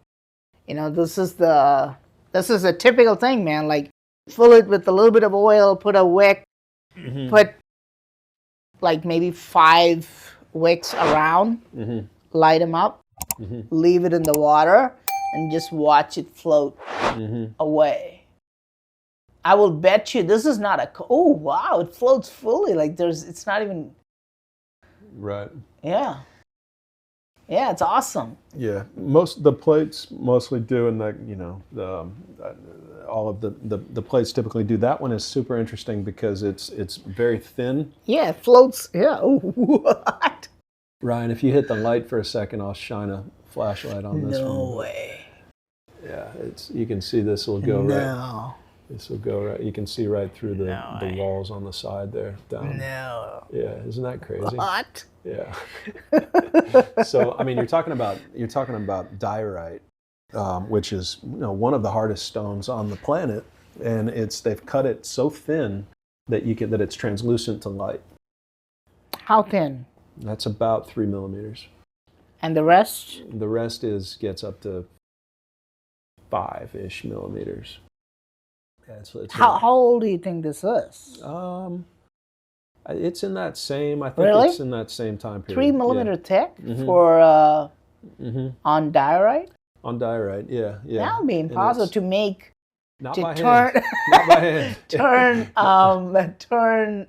this is a typical thing, man. Like, fill it with a little bit of oil, put a wick, put like maybe 5 wicks around, light them up, leave it in the water, and just watch it float away. I will bet you this is not oh wow, it floats fully. Like it's not even. Right. Yeah. Yeah, it's awesome. Yeah, the plates mostly do, and all of the plates typically do. That one is super interesting because it's very thin. Yeah, it floats. Yeah. Ooh, what? Ryan, if you hit the light for a second, I'll shine a flashlight on this one. No way. Yeah, you can see this will go right. This will go right. You can see right through the walls on the side there. Down. No. Yeah, isn't that crazy? What? Yeah. So I mean, you're talking about diorite, which is one of the hardest stones on the planet, and they've cut it so thin that it's translucent to light. How thin? That's about 3 millimeters. And the rest? The rest gets up to 5-ish millimeters. Yeah, how old do you think this is? It's in that same. I think really? It's in that same time period. 3 millimeter thick for on diorite. On diorite, yeah. That would be impossible to make. Not to by turn, hand. Not by hand. turn.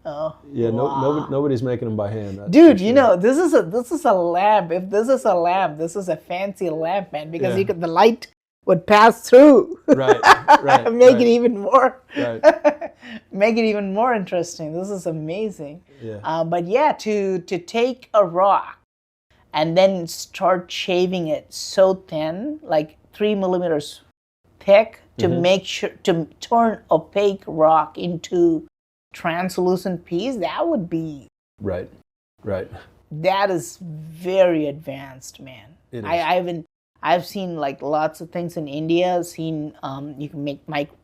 Oh, yeah, wow. nobody's making them by hand. Dude, this is a lamp. If this is a lamp, this is a fancy lamp, man, because the light would pass through. Right. Make it even more. Right. Make it even more interesting. This is amazing. Yeah. But yeah, to take a rock and then start shaving it so thin, like 3 millimeters thick, to make sure to turn opaque rock into translucent piece, that would be right. That is very advanced, man. It is. I've seen like lots of things in India. You can make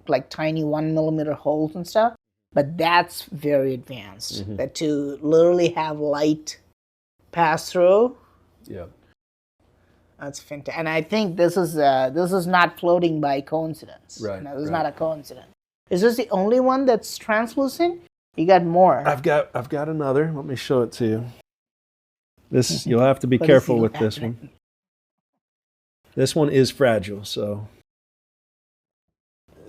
like tiny 1 millimeter holes and stuff, but that's very advanced. That to literally have light pass through. Yeah. That's fantastic. And I think this is not floating by coincidence. Right. This is not a coincidence. Is this the only one that's translucent? You got more. I've got another. Let me show it to you. You'll have to be careful with this one. This one is fragile, so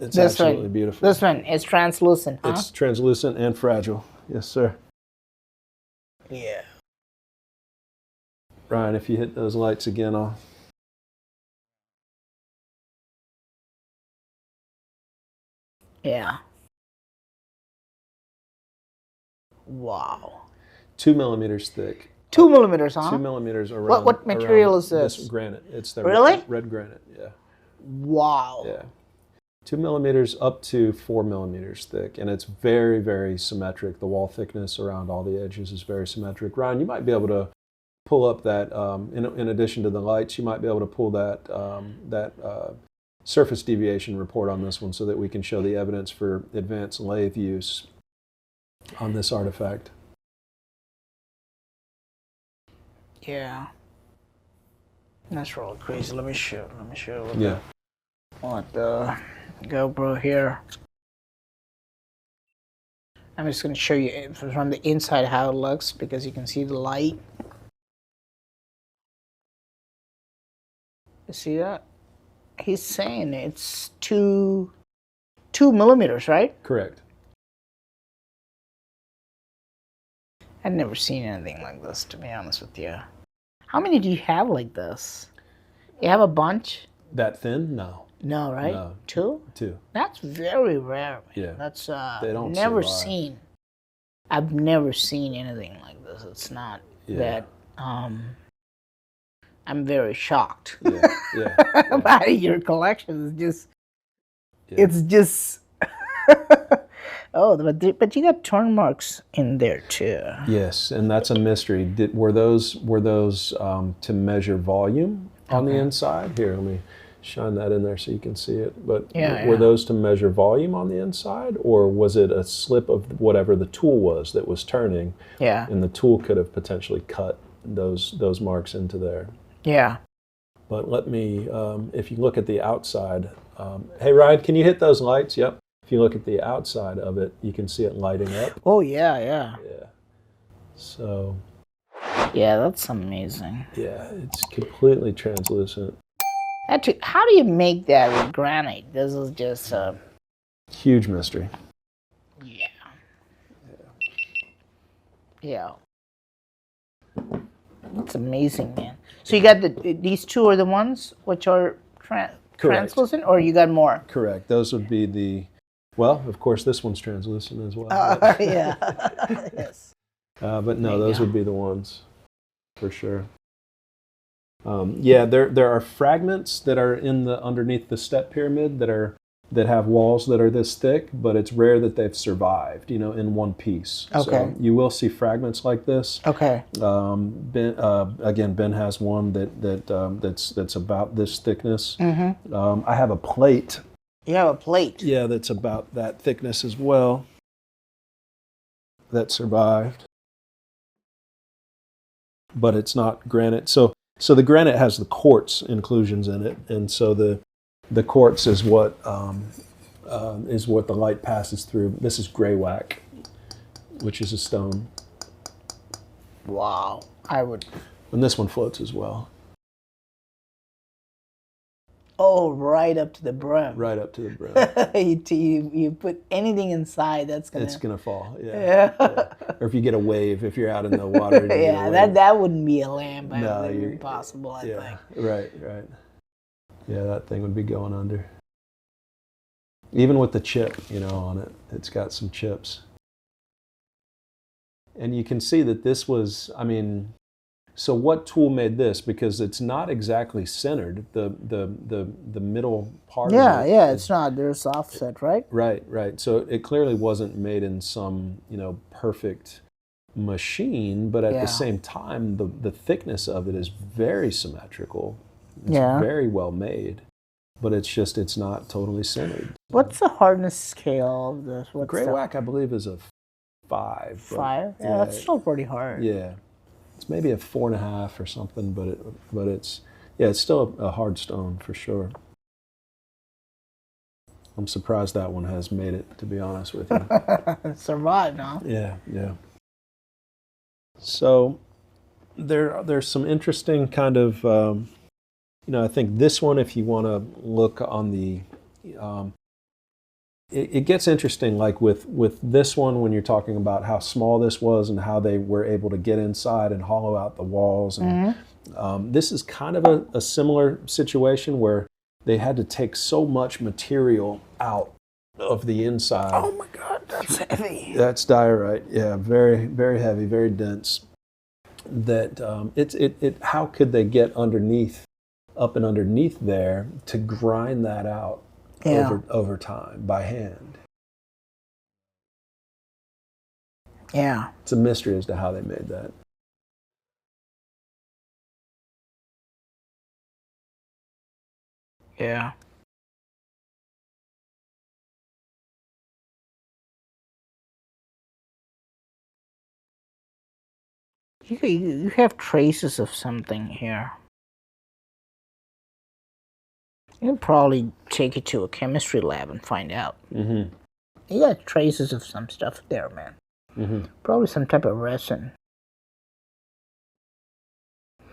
it's absolutely beautiful. This one is translucent, huh? It's translucent and fragile. Yes, sir. Yeah. Ryan, if you hit those lights again, I'll... Yeah. Wow. 2 millimeters thick. 2 millimeters, huh? 2 millimeters around. What material is this? This granite. It's the really? red granite. Yeah. Wow. Yeah. 2 millimeters up to 4 millimeters thick, and it's very, very symmetric. The wall thickness around all the edges is very symmetric. Ryan, you might be able to pull up that. In addition to the lights, you might be able to pull that surface deviation report on this one, so that we can show the evidence for advanced lathe use on this artifact. Yeah. That's really crazy. Let me show what the GoPro here. I'm just going to show you from the inside how it looks, because you can see the light. You see that? He's saying it's 2 millimeters, right? Correct. I've never seen anything like this, to be honest with you. How many do you have like this? You have a bunch? That thin? No. No, right? No. 2? 2. That's very rare, man. Yeah. That's they don't never survive. seen. I've never seen anything like this. It's not that I'm very shocked. Yeah. By your collection. It's just Oh, but you got turn marks in there too. Yes, and that's a mystery. Were those to measure volume on the inside? Here, let me shine that in there so you can see it. But were those to measure volume on the inside, or was it a slip of whatever the tool was that was turning? Yeah. And the tool could have potentially cut those marks into there. Yeah. But let me, if you look at the outside, hey Ryan, can you hit those lights? Yep. If you look at the outside of it, you can see it lighting up. Oh yeah, yeah. Yeah. So. Yeah, that's amazing. Yeah, it's completely translucent. Actually, how do you make that with granite? This is just huge mystery. Yeah. Yeah. It's amazing, man. So you got these two are the ones which are translucent, or you got more? Correct. Those would be the. Well, of course, this one's translucent as well. Yeah. Yes. But no, those would be the ones, for sure. Yeah, there are fragments that are underneath the step pyramid that have walls that are this thick, but it's rare that they've survived, in one piece. Okay. So you will see fragments like this. Okay. Ben has one that's about this thickness. Mm-hmm. I have a plate. You have a plate? Yeah, that's about that thickness as well. That survived. But it's not granite. So the granite has the quartz inclusions in it, and so the quartz is what the light passes through. This is greywacke, which is a stone. Wow, I would. And this one floats as well. Oh, right up to the brim. Right up to the brim. you put anything inside, it's gonna fall. Yeah. Or if you get a wave, if you're out in the water. Yeah, that wouldn't be a lamp. No, that would be impossible. I think. Right. Yeah, that thing would be going under. Even with the chip, on it, it's got some chips. And you can see that this was, so what tool made this? Because it's not exactly centered. The middle part. Yeah, of it. Yeah, it's not. There's offset, right? Right. So it clearly wasn't made in some, perfect machine, but at the same time, the thickness of it is very symmetrical. It's very well made, but it's not totally centered. What's the hardness scale of this? Greywacke, I believe, is a 5. 5? Yeah, that's still pretty hard. Yeah. It's maybe a 4.5 or something, but it's still a hard stone for sure. I'm surprised that one has made it, to be honest with you. Survived, huh? Yeah. So there's some interesting kind of, I think this one, if you want to look on the, it gets interesting, like with this one, when you're talking about how small this was and how they were able to get inside and hollow out the walls. And this is kind of a similar situation where they had to take so much material out of the inside. Oh my God, that's heavy. That's diorite. Yeah, very, very heavy, very dense. That how could they get up and underneath there to grind that out? Over time by hand. Yeah. It's a mystery as to how they made that. Yeah. You have traces of something here. You can probably take it to a chemistry lab and find out. Mm-hmm. You got traces of some stuff there, man. Mm-hmm. Probably some type of resin.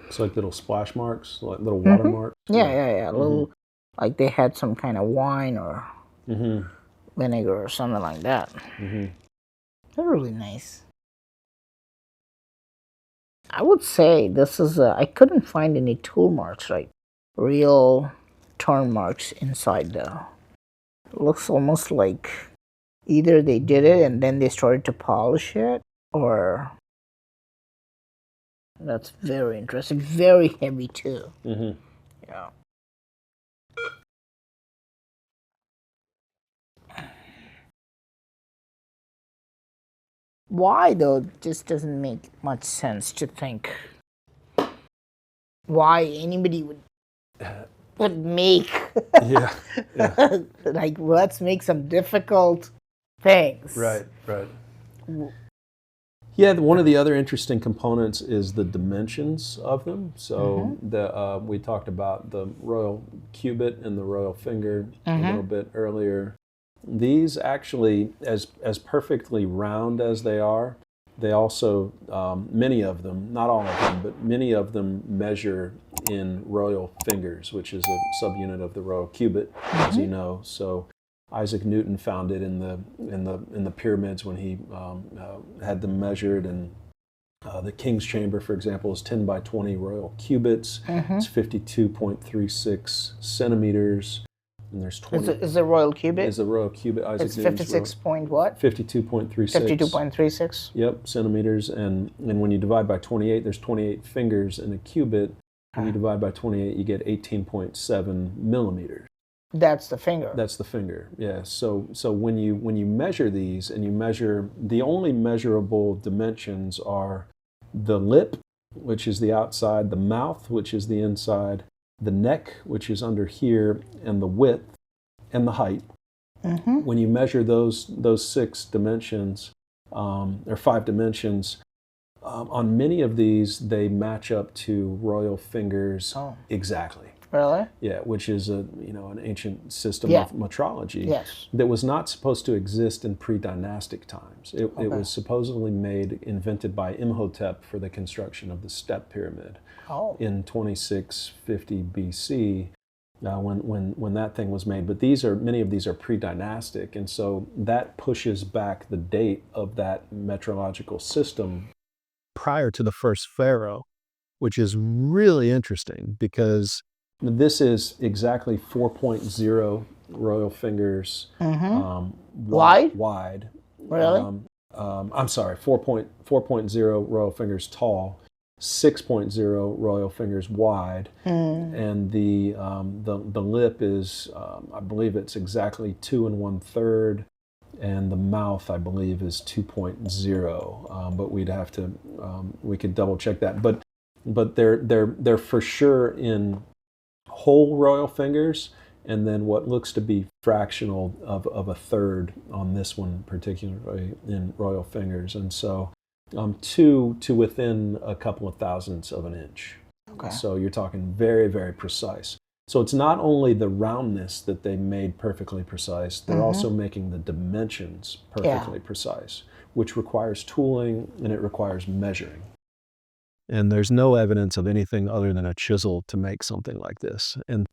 It's like little splash marks, like little water marks. Yeah. Little, like they had some kind of wine or vinegar or something like that. They're really nice. I would say this is I couldn't find any tool marks, like real turn marks inside though. It looks almost like either they did it and then they started to polish it, or that's very interesting. Very heavy too. Yeah. Why though? It just doesn't make much sense to think why anybody would make Yeah, yeah. like let's make some difficult things. Right. Yeah, one of the other interesting components is the dimensions of them. So we talked about the royal cubit and the royal finger a little bit earlier. These actually, as perfectly round as they are, they also, many of them, not all of them, but many of them measure in royal fingers, which is a subunit of the royal cubit, as you know. So Isaac Newton found it in the pyramids when he had them measured, and the King's Chamber, for example, is 10 by 20 royal cubits. It's 52.36 centimeters, and there's 20. Is the royal cubit? Is the royal cubit? Isaac It's Newton's 56 point what? 52.36. 52.36. Yep, centimeters, and when you divide by 28, there's 28 fingers in a cubit. When you divide by 28, you get 18.7 millimeters. That's the finger. That's the finger, yeah. So when you measure these, and you measure, the only measurable dimensions are the lip, which is the outside, the mouth, which is the inside, the neck, which is under here, and the width, and the height. When you measure those 6 dimensions, or 5 dimensions, on many of these, they match up to royal fingers exactly. Really? Yeah, which is an ancient system of metrology that was not supposed to exist in pre-dynastic times. It was supposedly invented by Imhotep for the construction of the Step Pyramid in 2650 BC. When that thing was made, but many of these are pre-dynastic, and so that pushes back the date of that metrological system prior to the first pharaoh, which is really interesting because this is exactly 4.0 royal fingers wide. Really? I'm sorry, 4.0 royal fingers tall, 6.0 royal fingers wide, and the lip is, I believe it's exactly 2 1/3, and the mouth, I believe, is 2.0. But we'd have to, we could double check that. But they're for sure in whole royal fingers, and then what looks to be fractional of 1/3 on this one, particularly in royal fingers, and so to within a couple of thousandths of an inch. So you're talking very, very precise. So it's not only the roundness that they made perfectly precise, they're also making the dimensions perfectly precise, which requires tooling and it requires measuring. And there's no evidence of anything other than a chisel to make something like this. And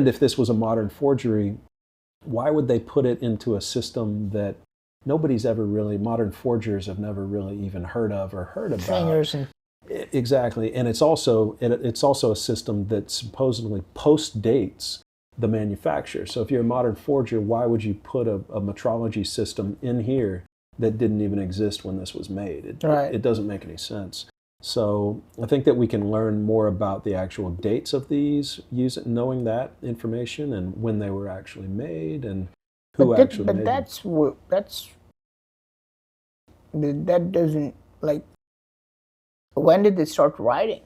if this was a modern forgery, why would they put it into a system that nobody's ever really, modern forgers have never really even heard of or heard about? Fingers and exactly, and it's also a system that supposedly post-dates the manufacture. So if you're a modern forger, why would you put a metrology system in here that didn't even exist when this was made? It doesn't make any sense. So I think that we can learn more about the actual dates of these, knowing that information and when they were actually made and who actually made them. That doesn't, like, when did they start writing?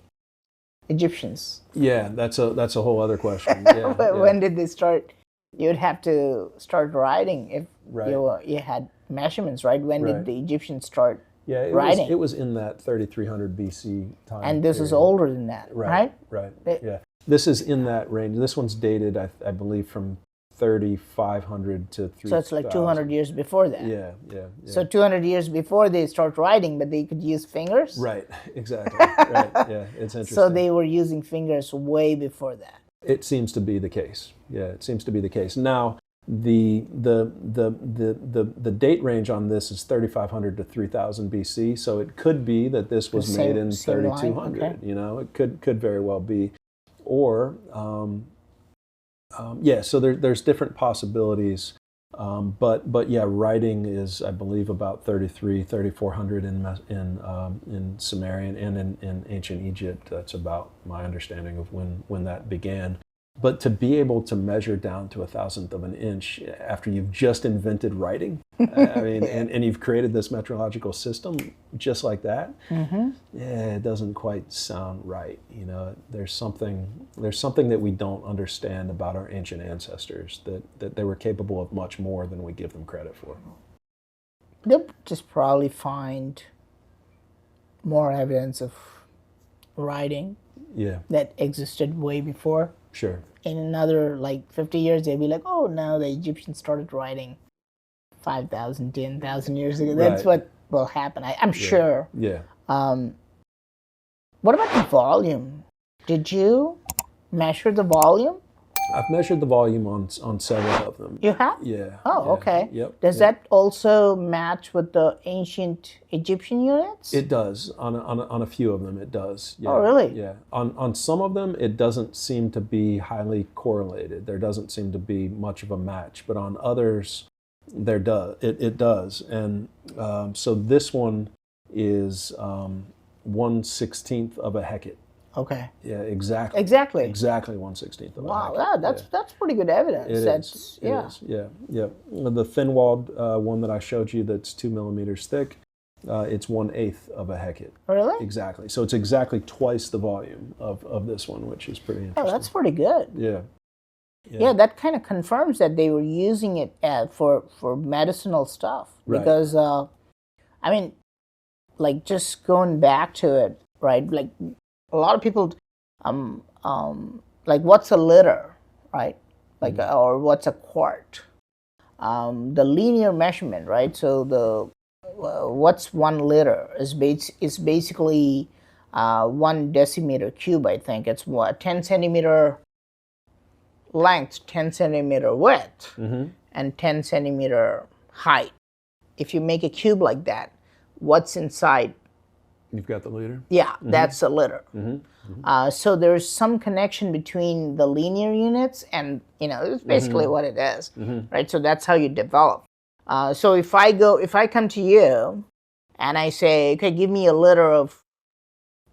Egyptians. Yeah, that's a whole other question. Yeah, when did they start? You'd have to start writing if you had measurements, right? When did the Egyptians start? Yeah, writing? It was in that 3300 BC time. And this period. is older than that, right? Right. Yeah, this is in that range. This one's dated, I believe, from 3500 to 3000. So it's like 200 years before that. Yeah. So 200 years before they start writing, but they could use fingers? Right, exactly. Right, yeah, it's interesting. So they were using fingers way before that. It seems to be the case. Yeah, it seems to be the case. Now, the date range on this is 3500 to 3000 BC, so it could be that this was made in 3200. Okay. You know, it could very well be. Or so there's different possibilities, but yeah, writing is, I believe, about 3400 in Sumerian and in ancient Egypt. That's about my understanding of when that began. But to be able to measure down to 1,000th of an inch after you've just invented writing, I mean, and you've created this metrological system just like that, yeah, it doesn't quite sound right. You know, there's something that we don't understand about our ancient ancestors, that they were capable of much more than we give them credit for. They'll just probably find more evidence of writing Yeah, that existed way before. sure. In another like 50 years, they'll be like, oh, now the Egyptians started writing 5,000, 10,000 years ago. That's Right. what will happen, I'm sure. Yeah. What about the volume? Did you measure the volume? I've measured the volume on several of them. You have? Yeah. Oh, yeah, okay. Yep. Does that also match with the ancient Egyptian units? It does. On a few of them, it does. Yeah, Oh, really? Yeah. On some of them, it doesn't seem to be highly correlated. There doesn't seem to be much of a match. But on others, it does. And so this one is 1/16th of a hecate. Okay. Yeah, exactly. Exactly. Exactly 1/16th of a Wow, hecate. that's pretty good evidence. It is. Yeah. It is. Yeah. Yeah. The thin-walled one that I showed you, that's 2 millimeters thick, it's 1/8 of a hecate. Really? Exactly. So it's exactly twice the volume of this one, which is pretty interesting. Oh, that's pretty good. Yeah. Yeah, that kind of confirms that they were using it for medicinal stuff. Right. Because, I mean, like just going back to it, right? Like a lot of people, like what's a liter, right? Like, or what's a quart? The linear measurement, right? So the what's 1 liter is basically 1 decimeter cube. I think it's 10 centimeter length, 10 centimeter width, and 10 centimeter height. If you make a cube like that, what's inside? You've got the liter? Yeah, that's a liter. So there's some connection between the linear units and, it's basically what it is, right? So that's how you develop. So if I come to you and I say, okay, give me a liter of,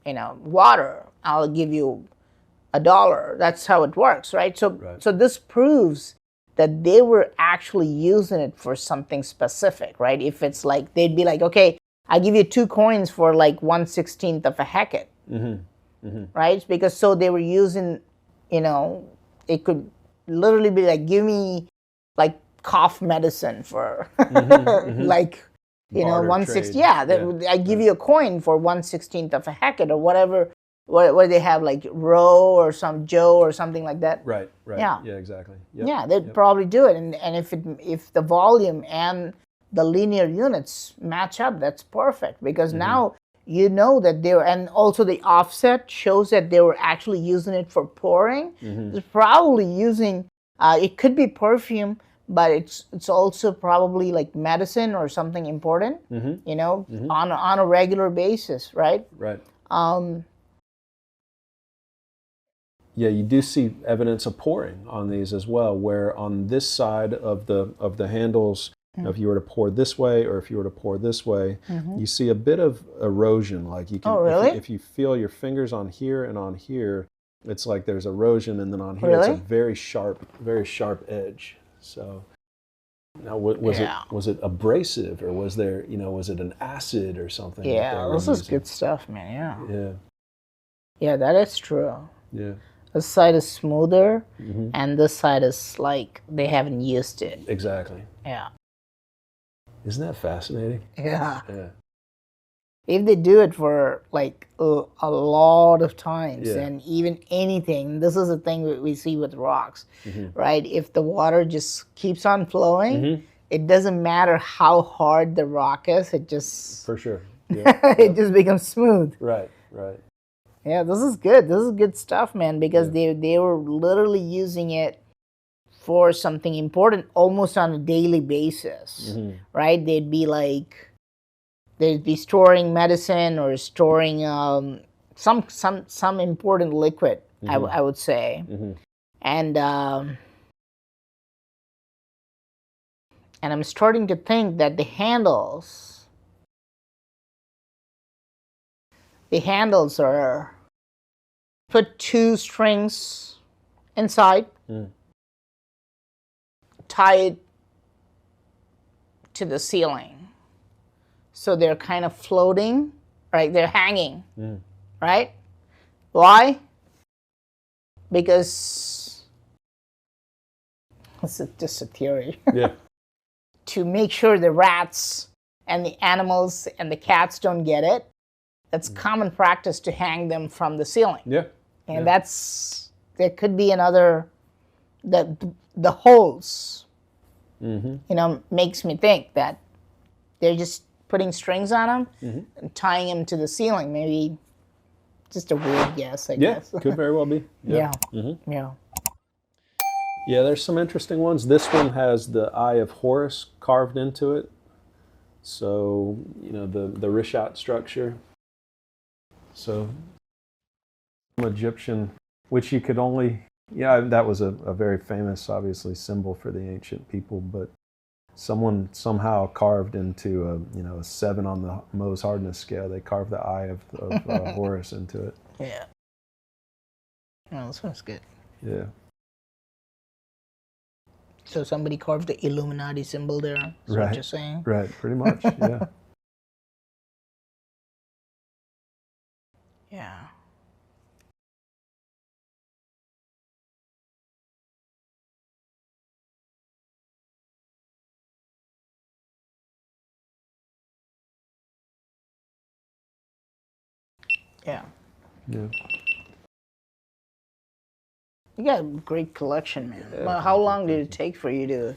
water, I'll give you $1. That's how it works, right? So this proves that they were actually using it for something specific, right? If it's like, they'd be like, okay, I give you 2 coins for like 1/16th of a hecate, right? Because so they were using, it could literally be like, give me like cough medicine for like, Barter 1/16. trade. Yeah, I give you a coin for 1/16th of a hecate or whatever. Where they have like Roe or some Joe or something like that. Right. Yeah. Yeah, exactly. Yep. Yeah, they'd probably do it, and if the volume and the linear units match up, that's perfect, because now you know that they were, and also the offset shows that they were actually using it for pouring. They're probably using, it could be perfume, but it's also probably like medicine or something important, on a regular basis, right? Right. Yeah, you do see evidence of pouring on these as well, where on this side of the handles, if you were to pour this way or if you were to pour this way, you see a bit of erosion. Like you can, Oh, really? if you feel your fingers on here and on here, it's like there's erosion, and then on here it's a very sharp edge. So now, was it abrasive, or was there, was it an acid or something? Yeah, this is good stuff, man. Yeah. Yeah, that is true. Yeah. This side is smoother, and this side is like they haven't used it. Exactly. Yeah. Isn't that fascinating? Yeah. Yeah. If they do it for like a lot of times, Yeah. and even anything, this is the thing we see with rocks, right? If the water just keeps on flowing, it doesn't matter how hard the rock is, it just For sure. Yeah. it just becomes smooth. Right. Yeah, this is good. This is good stuff, man, because they were literally using it for something important almost on a daily basis, right? They'd be storing medicine or storing some important liquid, I would say. And I'm starting to think that the handles are put 2 strings inside, tie it to the ceiling. So they're kind of floating, right? They're hanging, right? Why? Because this is just a theory. Yeah. To make sure the rats and the animals and the cats don't get it, that's common practice to hang them from the ceiling. Yeah. And that's, there could be another, the holes, you know, makes me think that they're just putting strings on them and tying them to the ceiling. Maybe just a weird guess, I guess. Could very well be. Yeah. Yeah. Yeah, there's some interesting ones. This one has the Eye of Horus carved into it. So, you know, the Rishat structure. So, Egyptian, which you could only, that was a very famous, obviously, symbol for the ancient people, but someone somehow carved into a 7 on the Mohs hardness scale. They carved the Eye of Horus into it. Yeah. Oh, this one's good. Yeah. So somebody carved the Illuminati symbol there, is what you're saying? Right, pretty much, yeah. Yeah. Yeah. Yeah. You got a great collection, man. Yeah, Well, how long did it take for you to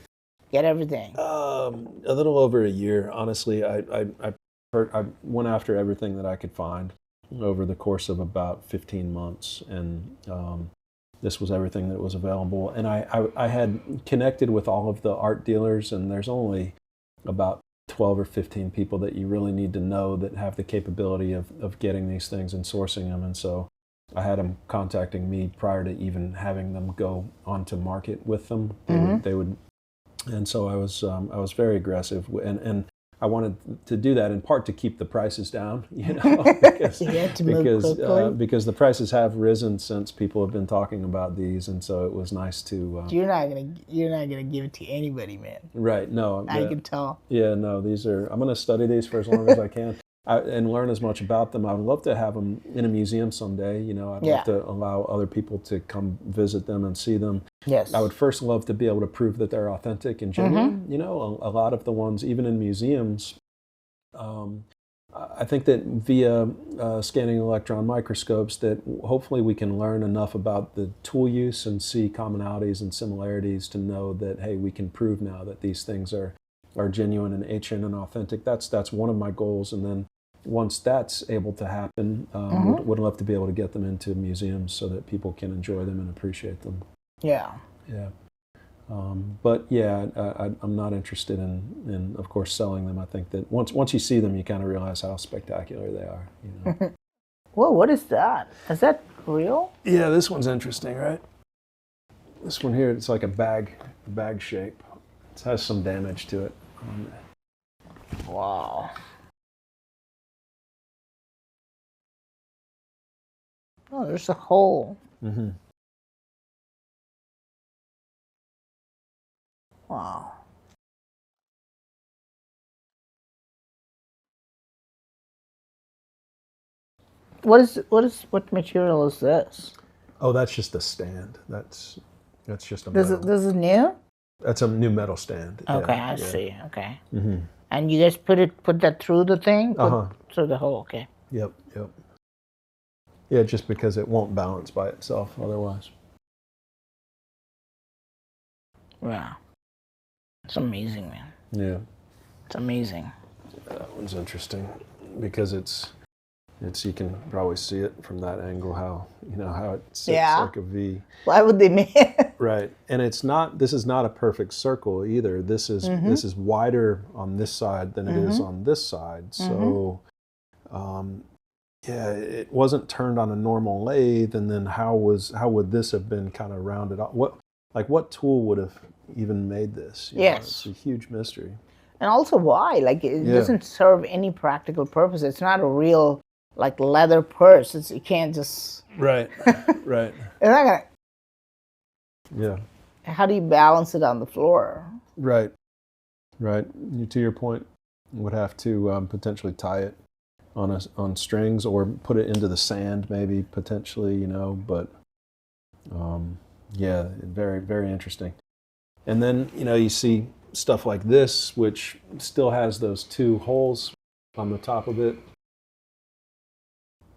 get everything? A little over a year, honestly. I went after everything that I could find over the course of about 15 months, and this was everything that was available. And I had connected with all of the art dealers, and there's only about 12 or 15 people that you really need to know that have the capability of getting these things and sourcing them. And so I had them contacting me prior to even having them go onto market with them. They would, and so I was very aggressive, and I wanted to do that in part to keep the prices down, you know, because the prices have risen since people have been talking about these, and so it was nice to. You're not gonna give it to anybody, man. Right? No, I can tell. Yeah, no, these are. I'm going to study these for as long as I can. And learn as much about them. I would love to have them in a museum someday. You know, I'd love to allow other people to come visit them and see them. Yes. I would first love to be able to prove that they're authentic and genuine. You know, a lot of the ones, even in museums, I think that via scanning electron microscopes, that hopefully we can learn enough about the tool use and see commonalities and similarities to know that, hey, we can prove now that these things are genuine and ancient and authentic. That's one of my goals. And then once that's able to happen, would love to be able to get them into museums so that people can enjoy them and appreciate them. Yeah. Yeah. But yeah, I'm not interested in, of course, selling them. I think that once you see them, you kind of realize how spectacular they are. You know? Whoa, what is that? Is that real? Yeah, this one's interesting, right? This one here, it's like a bag shape. It has some damage to it. Wow. Oh, there's a hole. Wow. What material is this? Oh, that's just a stand. That's just a This metal. is new? That's a new metal stand. Okay, I see. Okay. And you guys put that through the thing? Through the hole, okay. Yep. Yeah, just because it won't balance by itself otherwise. Wow. It's amazing, man. Yeah. It's amazing. That one's interesting because it's you can probably see it from that angle how it sits like a V. Why would they make it? Right. And this is not a perfect circle either. This is wider on this side than it is on this side. So it wasn't turned on a normal lathe, and then how would this have been kind of rounded off? What tool would have even made this? Yes. It's a huge mystery. And also why? Like it doesn't serve any practical purpose. It's not a real like leather purse. You can't just Right. Right. It's not gonna Yeah. How do you balance it on the floor? Right. Right. To your point, would have to potentially tie it on strings or put it into the sand, maybe potentially, you know. But yeah, very, very interesting. And then, you know, you see stuff like this, which still has those two holes on the top of it.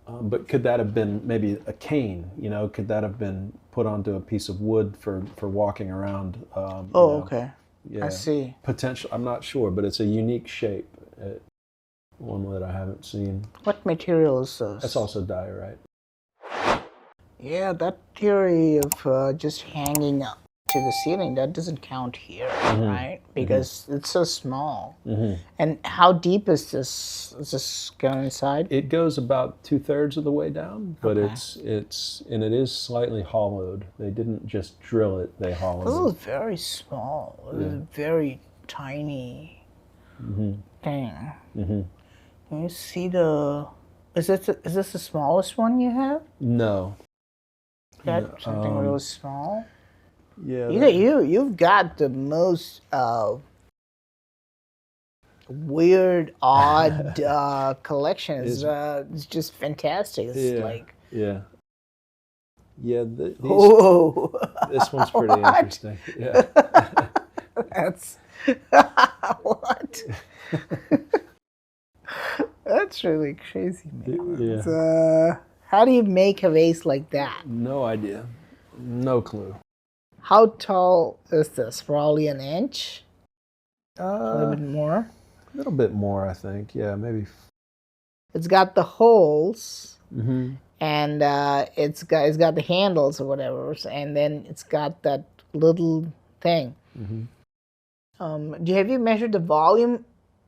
But could that have been maybe a cane? You know, could that have been put onto a piece of wood for walking around? Oh, you know? okay. Yeah. I see. Potential. I'm not sure, but it's a unique shape. One that I haven't seen. What material is this? That's also diorite. Yeah, that theory of just hanging up to the ceiling, that doesn't count here, right? Because it's so small. And how deep is this? Is this going inside? It goes about 2/3 of the way down, but Okay. it is slightly hollowed. They didn't just drill it; they hollowed This it. is very small. This is a very tiny thing. Can you see the? Is this the smallest one you have? No. Got something really small. Yeah. You've got the most weird, odd collection. It's just fantastic. It's like Yeah. Yeah. oh, This one's pretty What? interesting. Yeah. that's what. That's really crazy, man. Yeah. It's, how do you make a vase like that? No idea. No clue. How tall is this? Probably an inch? A little bit more? A little bit more, I think. Yeah, maybe. It's got the holes, Mm-hmm. and it's got the handles or whatever, and then it's got that little thing. Have you measured the volume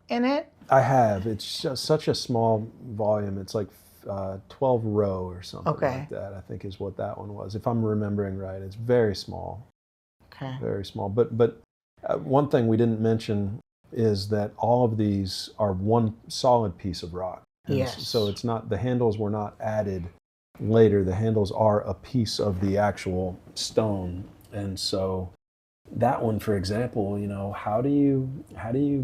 in it? I have. It's just such a small volume. It's like 12 row or something like that, I think is what that one was. If I'm remembering right, it's very small. Okay. Very small. But one thing we didn't mention is that all of these are one solid piece of rock. And Yes. So it's not, the handles were not added later. The handles are a piece of the actual stone. And so that one, for example, you know, how do you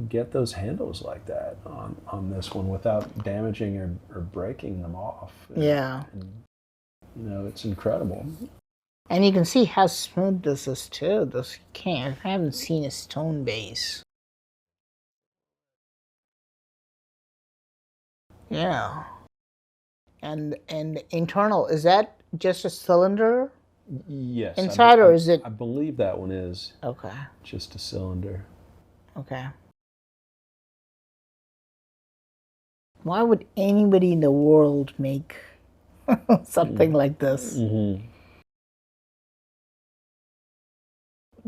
get those handles like that on this one without damaging or breaking them off? Yeah. And, you know, it's incredible. And you can see how smooth this is too. I haven't seen a stone base. Yeah. And internal, is that just a cylinder Yes. inside, or is it? I believe that one is Okay. just a cylinder. Okay. Why would anybody in the world make something like this?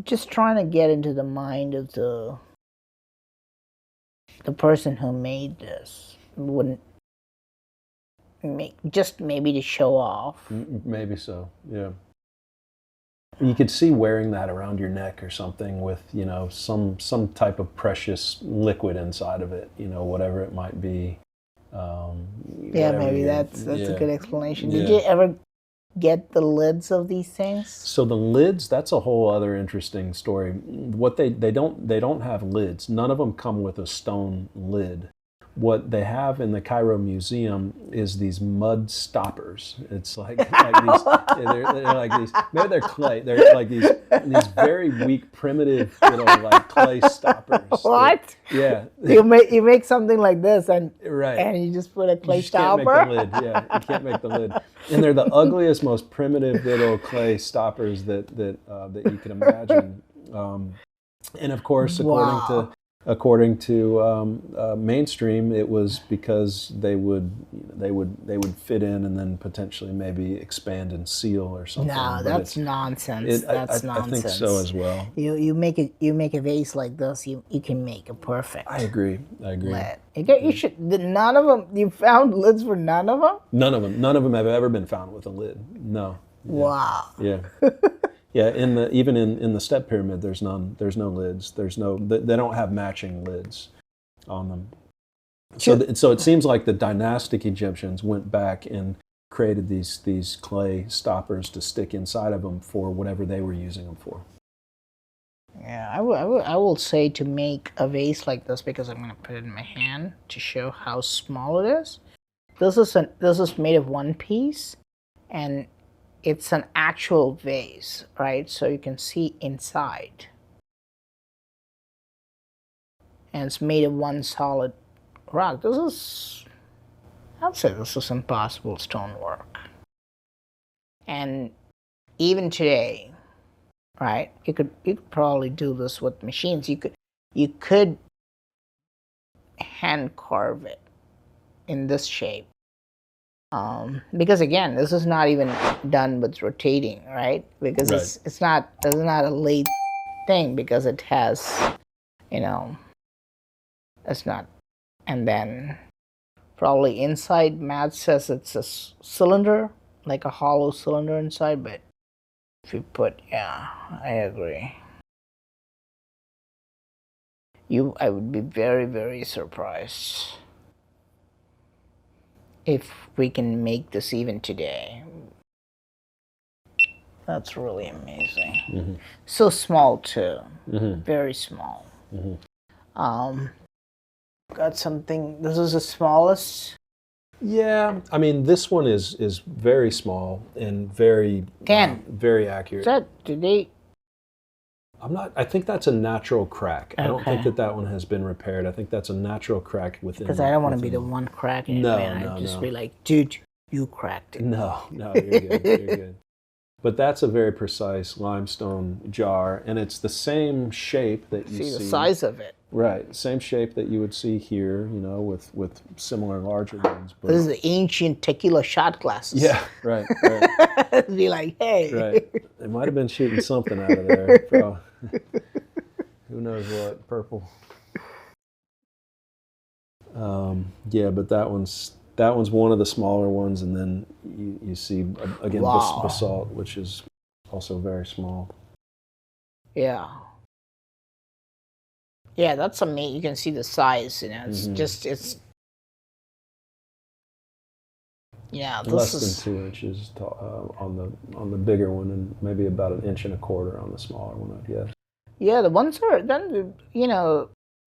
Just trying to get into the mind of the person who made this. Wouldn't make, just maybe to show off. Maybe so. Yeah. You could see wearing that around your neck or something with, you know, some type of precious liquid inside of it, you know, whatever it might be. Yeah, maybe that's a good explanation. Did Yeah. you ever get the lids of these things? So the lids, that's a whole other interesting story. What they don't have lids. None of them come with a stone lid. What they have in the Cairo Museum is these mud stoppers. It's like these, they're like these, maybe they're clay. They're like these very weak, primitive little like clay stoppers. What? Yeah. You make something like this, and Right. and you just put a clay You just can't stopper. make the lid. Yeah, you can't make the lid. And they're the ugliest, most primitive little clay stoppers that you can imagine. And of course, according to mainstream, it was because they would fit in and then potentially maybe expand and seal or something. No, But that's nonsense. That's I nonsense. think so as well. You make a vase like this, you can make a perfect. I agree. Lid. You should. None of them. You found lids for none of them. None of them have ever been found with a lid. No. Wow. Yeah. Yeah, even in the step pyramid, there's no lids. They don't have matching lids on them. So it seems like the dynastic Egyptians went back and created these clay stoppers to stick inside of them for whatever they were using them for. Yeah, I will say to make a vase like this, because I'm going to put it in my hand to show how small it is. This is made of one piece, and it's an actual vase, right? So you can see inside. And it's made of one solid rock. I'd say this is impossible stonework. And even today, right, you could probably do this with machines. You could hand carve it in this shape. Because again, this is not even done with rotating, right? Because Right. it's not a lathe thing, because it has, it's not. And then probably inside, Matt says it's a cylinder, like a hollow cylinder inside, but if you put, yeah, I agree. I would be very, very surprised if we can make this even today. That's really amazing. Mm-hmm. So small too, Mm-hmm. very small. Mm-hmm. Got something. This is the smallest. Yeah, I mean, this one is very small and very very accurate. Do they? I think that's a natural crack. I don't Okay. think that one has been repaired. I think that's a natural crack within. Because I don't want to be the one cracking it, No, man. no, I'd just no. be like, dude, you cracked it. No, you're good. You're good. But that's a very precise limestone jar, and it's the same shape that you see. See the size of it. Right, same shape that you would see here, with similar larger ones. But This is the ancient tequila shot glasses. yeah, right. It'd be like, hey. Right. They might have been shooting something out of there. Probably. Who knows what? Purple. Yeah, but that one's one of the smaller ones, and then you see again Wow. basalt, which is also very small. Yeah. Yeah, that's amazing. You can see the size. It's just yeah. This Less is than 2 inches tall, on the bigger one, and maybe about 1.25 inches on the smaller one, I guess. yeah. The ones are then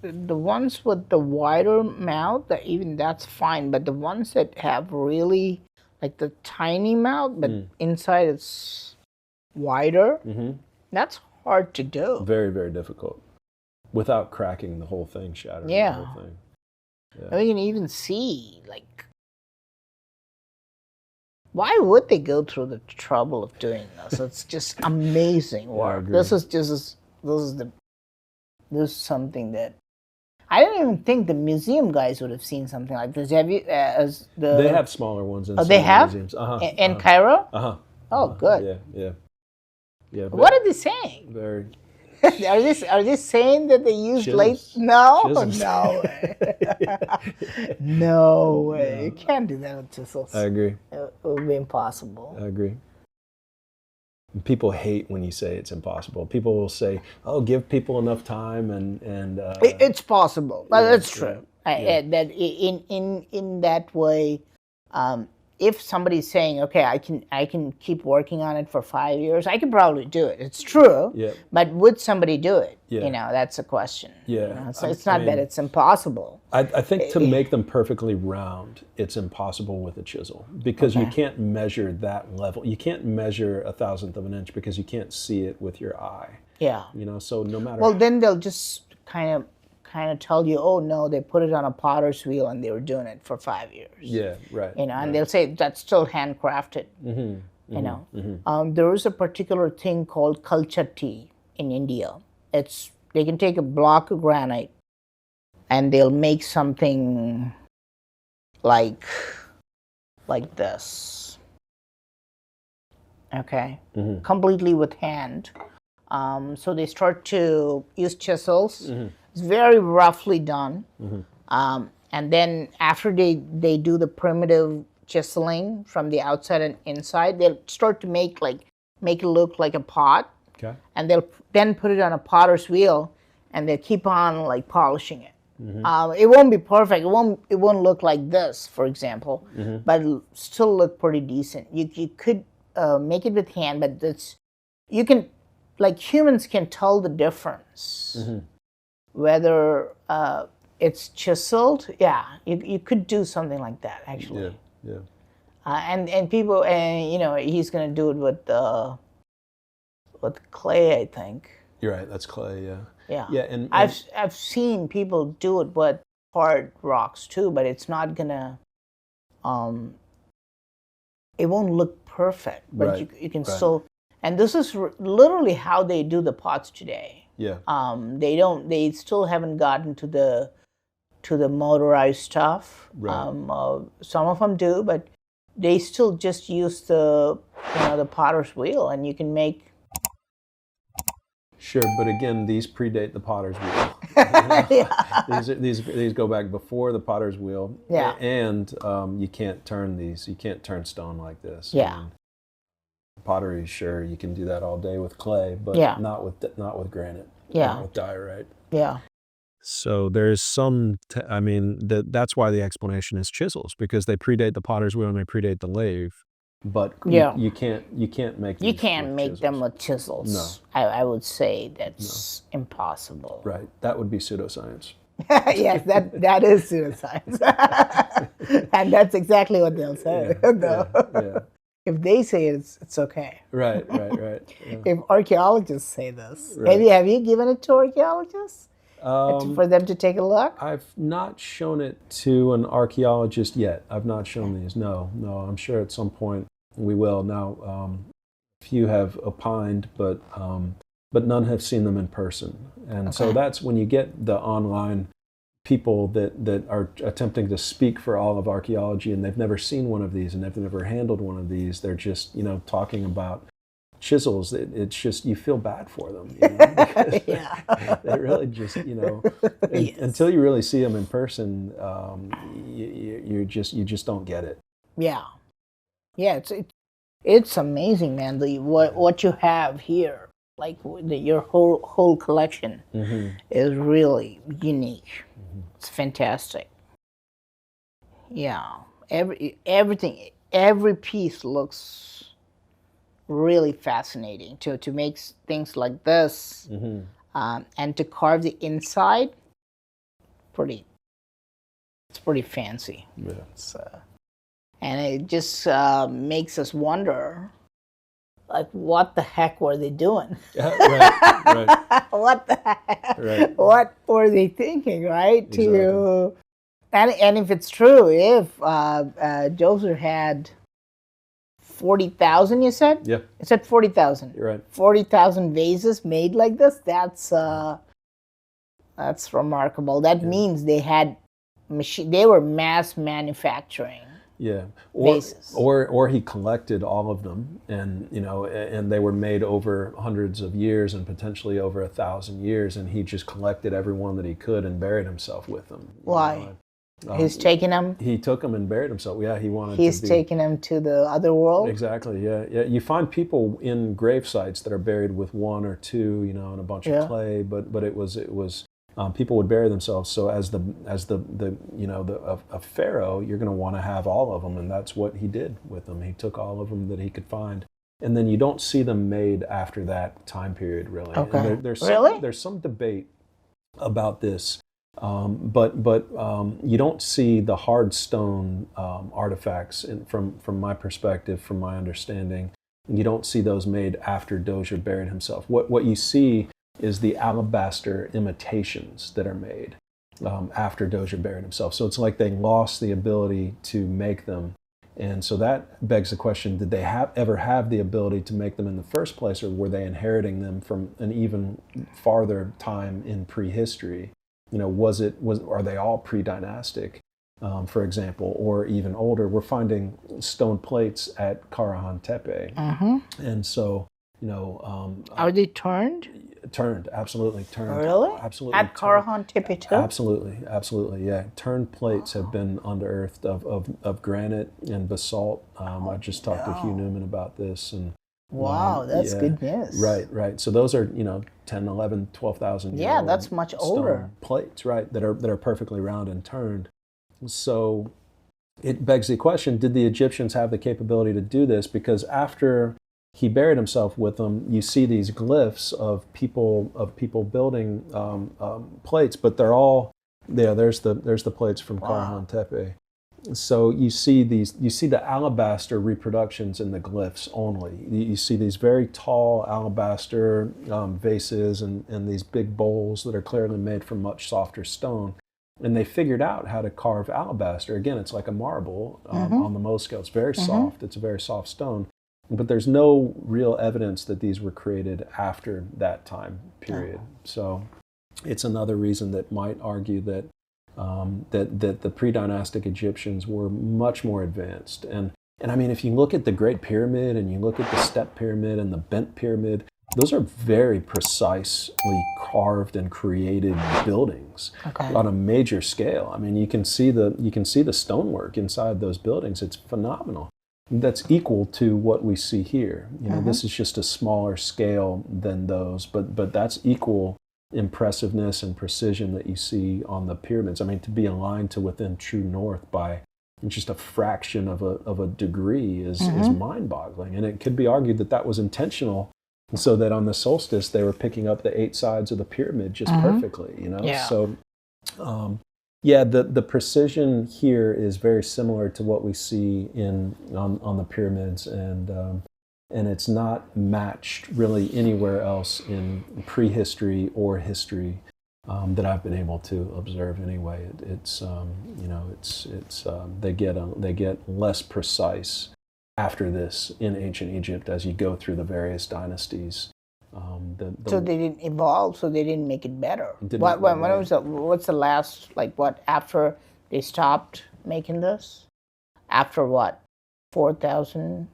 the ones with the wider mouth, that's fine. But the ones that have really like the tiny mouth, but inside it's wider, that's hard to do. Very, very difficult. Without cracking the whole thing, shattering Yeah. the whole thing. Yeah. And you can even see, like, why would they go through the trouble of doing this? It's just amazing work. agree. This is something that I don't even think the museum guys would have seen something like this. Have you? They have smaller ones in Oh, some they have? museums. In Cairo? Oh, good. Yeah. What are they saying? Very. Are they saying that they used Chisels. No, Chisels. no way. No way. You can't do that with chisels. I agree. It would be impossible. I agree. And people hate when you say it's impossible. People will say, "Oh, give people enough time," and It's possible. Well, yeah, that's true. yeah. That in that way, if somebody's saying, "Okay, I can keep working on it for 5 years," I could probably do it. It's true. Yeah. But would somebody do it? Yeah. That's a question. Yeah. It's not that it's impossible. I think to make them perfectly round, it's impossible with a chisel, because you can't measure that level. You can't measure 1/1000 of an inch because you can't see it with your eye. Yeah. So no matter. Well, then they'll just kind of tell you, "Oh no, they put it on a potter's wheel and they were doing it for 5 years." Yeah, right. And they'll say that's still handcrafted. There is a particular thing called culture tea in India. They can take a block of granite and they'll make something like this. Okay, completely with hand. So they start to use chisels. It's very roughly done. And then after they do the primitive chiseling from the outside and inside, they'll start to make it look like a pot. Okay. And they'll then put it on a potter's wheel and they'll keep on polishing it. It won't be perfect. It won't look like this, for example, but it'll still look pretty decent. You could make it with hand, but you can, like humans can tell the difference whether it's chiseled. Yeah, you could do something like that actually. Yeah. And people, and he's gonna do it with clay, I think. You're right. That's clay. Yeah. Yeah. And I've seen people do it with hard rocks too, but it's not gonna. It won't look perfect, but Right, you can right. still. And this is literally how they do the pots today. yeah. They still haven't gotten to the motorized stuff. Right. Some of them do, but they still just use the potter's wheel, and you can make. Sure, but again, these predate the potter's wheel. Yeah. These go back before the potter's wheel. Yeah. And you can't turn these. You can't turn stone like this. Yeah. And pottery, sure, you can do that all day with clay, but Yeah. not with granite. Yeah. Not with diorite. Yeah. So there's that's why the explanation is chisels, because they predate the potter's wheel and they predate the lathe. But Yeah. you can't make You these can't with make chisels. them with chisels. No. I would say that's impossible. Right. That would be pseudoscience. Yes, that is pseudoscience. And that's exactly what they'll say. Yeah. If they say it's okay. Right. Yeah. If archaeologists say this. Right. Have you given it to archaeologists? For them to take a look? I've not shown it to an archaeologist yet. I've not shown these. No. I'm sure at some point we will. Now, a few have opined, but none have seen them in person. And so that's when you get the online people that are attempting to speak for all of archaeology, and they've never seen one of these, and they've never handled one of these. They're just talking about chisels. It's just, you feel bad for them, because they really just Yes. until you really see them in person, you just don't get it. Yeah. It's amazing, man. What you have here, like your whole collection, is really unique. It's fantastic. Yeah, every piece looks really fascinating. To make things like this, and to carve the inside, it's pretty fancy. Yeah. And it just makes us wonder, like, what the heck were they doing? Right. What the heck? Right. What were they thinking, right? Exactly. And if it's true, if Joseph had 40,000, you said? Yeah. You said 40,000. You're right. 40,000 vases made like this. That's remarkable. That means they had they were mass manufacturing. Yeah, vases. or he collected all of them, and and they were made over hundreds of years and potentially over 1,000 years, and he just collected every one that he could and buried himself with them. Why? He's taking them. He took them and buried himself. Yeah, he wanted. He's taking them to the other world. Exactly. Yeah. You find people in grave sites that are buried with one or two, and a bunch of clay, but it was. People would bury themselves. So as a pharaoh, you're going to want to have all of them, and that's what he did with them. He took all of them that he could find, and then you don't see them made after that time period, really. Okay. There's some debate about this, but you don't see the hard stone artifacts from my perspective, from my understanding. You don't see those made after Dozier buried himself. What you see is the alabaster imitations that are made after Dozier buried himself. So it's like they lost the ability to make them. And so that begs the question, did they ever have the ability to make them in the first place, or were they inheriting them from an even farther time in prehistory? Are they all pre-dynastic, for example, or even older? We're finding stone plates at Karahan Tepe. And so, are they turned? Turned, absolutely turned. Really? Absolutely. At Karahan Tepe too? Absolutely, yeah. Turned plates have been unearthed of granite and basalt. I just talked to Hugh Newman about this, and Wow, that's Yeah, good news. right. So those are 10, 11, 12,000 year Yeah, old that's much older. stone plates, right? That are perfectly round and turned. So it begs the question: did the Egyptians have the capability to do this? Because after he buried himself with them, you see these glyphs of people building plates, but they're all there's the plates from Wow. Karhan Tepe. So you see the alabaster reproductions in the glyphs only. You see these very tall alabaster vases and these big bowls that are clearly made from much softer stone. And they figured out how to carve alabaster. Again, it's like a marble on the Mohs scale. It's very soft. It's a very soft stone. But there's no real evidence that these were created after that time period. So it's another reason that might argue that that the pre-dynastic Egyptians were much more advanced. And I mean, if you look at the Great Pyramid and you look at the Step Pyramid and the Bent Pyramid, those are very precisely carved and created buildings on a major scale. I mean, you can see the stonework inside those buildings. It's phenomenal. That's equal to what we see here. This is just a smaller scale than those, but that's equal impressiveness and precision that you see on the pyramids. I mean, to be aligned to within true north by just a fraction of a degree is mind-boggling. And it could be argued that that was intentional, so that on the solstice they were picking up the 8 sides of the pyramid just perfectly. Yeah. So the precision here is very similar to what we see on the pyramids, and it's not matched really anywhere else in prehistory or history that I've been able to observe. Anyway, they get less precise after this in ancient Egypt as you go through the various dynasties. So they didn't evolve, so they didn't make it better. What's the last, after they stopped making this? After what? 4,000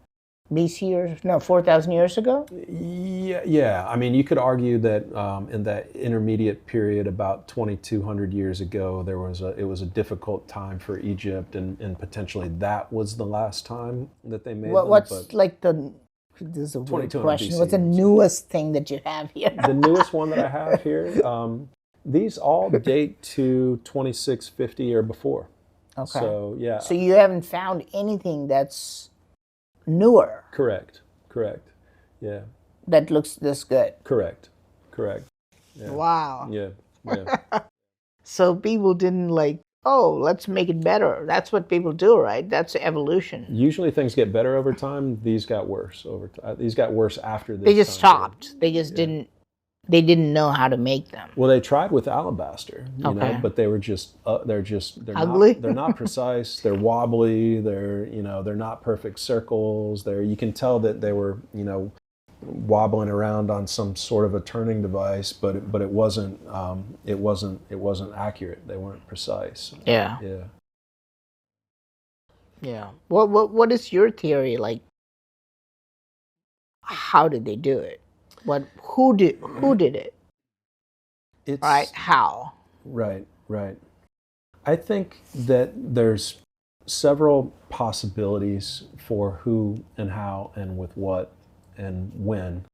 BC 4,000 years ago? Yeah. I mean, you could argue that in that intermediate period, about 2,200 years ago, it was a difficult time for Egypt, and potentially that was the last time that they made them. This is a 2200 weird question. BC. What's the newest thing that you have here? The newest one that I have here, these all date to 2650 or before. Okay. So, yeah. So you haven't found anything that's newer? Correct. Yeah. That looks this good? Correct. Yeah. Wow. Yeah. So people didn't let's make it better. That's what people do, right? That's evolution. Usually things get better over time. These got worse over time. These got worse after this. They just stopped. They just didn't. They didn't know how to make them. Well, they tried with alabaster, but they were they're ugly. They're not precise. They're wobbly. They're not perfect circles. You can tell that they were wobbling around on some sort of a turning device, but it wasn't accurate. They weren't precise. Yeah. What is your theory? How did they do it? Who did it? Right? How? Right. I think that there's several possibilities for who and how and with what and when.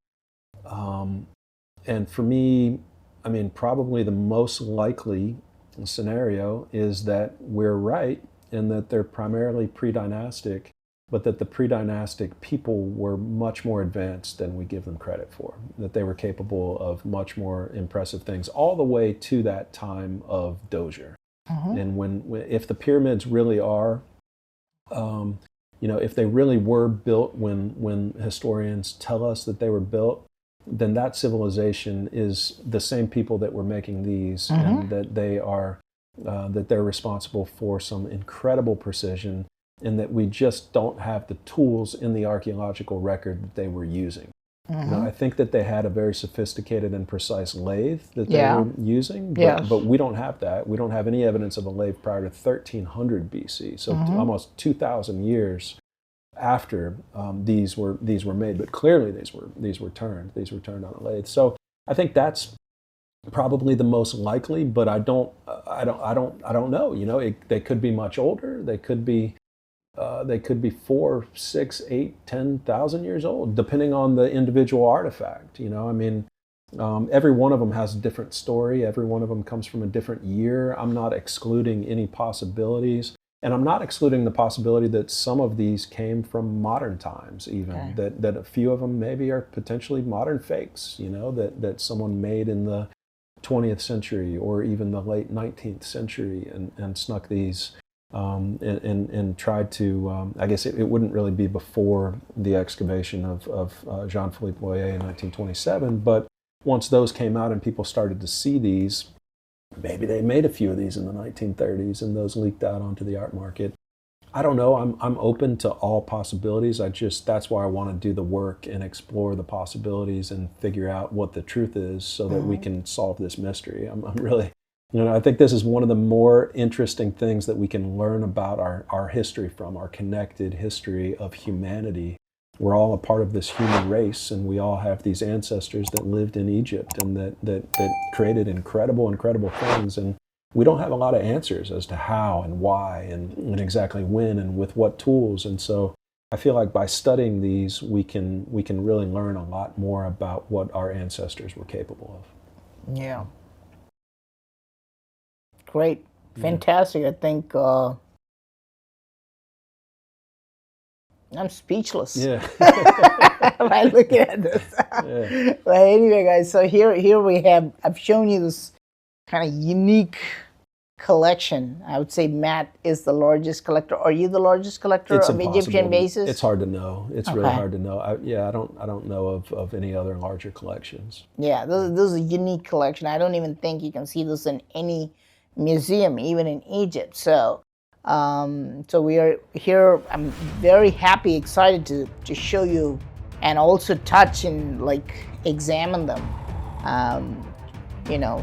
And for me, I mean, probably the most likely scenario is that we're right in that they're primarily pre-dynastic, but that the pre-dynastic people were much more advanced than we give them credit for, that they were capable of much more impressive things all the way to that time of Dozier. And if the pyramids really are, if they really were built when historians tell us that they were built, then that civilization is the same people that were making these, and that they're responsible for some incredible precision, and that we just don't have the tools in the archaeological record that they were using. I think that they had a very sophisticated and precise lathe that they were using, but we don't have that. We don't have any evidence of a lathe prior to 1300 BC, so almost 2,000 years after these were made. But clearly these were turned on a lathe. So I think that's probably the most likely, but I don't know. They could be much older. They could be they could be 4, 6, 8, 10,000 years old, depending on the individual artifact. You know, I mean, every one of them has a different story. Every one of them comes from a different year. I'm not excluding any possibilities. And I'm not excluding the possibility that some of these came from modern times even, okay. that a few of them maybe are potentially modern fakes, you know, that someone made in the 20th century or even the late 19th century and snuck these and tried to, I guess it wouldn't really be before the excavation of Jean-Philippe Boyer in 1927, but once those came out and people started to see these, maybe they made a few of these in the 1930s and those leaked out onto the art market. I don't know. I'm open to all possibilities. That's why I want to do the work and explore the possibilities and figure out what the truth is so that we can solve this mystery. I'm really, you know, I think this is one of the more interesting things that we can learn about our history from, our connected history of humanity. We're all a part of this human race, and we all have these ancestors that lived in Egypt and that created incredible things. And we don't have a lot of answers as to how and why and exactly when and with what tools. And so I feel like by studying these, we can really learn a lot more about what our ancestors were capable of. Yeah. Great. Fantastic. I think I'm speechless. Yeah. By looking at this. Yeah. But anyway, guys, so here we have, I've shown you this kind of unique collection. I would say Matt is the largest collector. Are you the largest collector of Egyptian vases? It's hard to know. It's really hard to know. I don't know of any other larger collections. Yeah, this is a unique collection. I don't even think you can see this in any museum, even in Egypt. So so we are here. I'm very happy, excited to show you and also touch and like examine them. You know,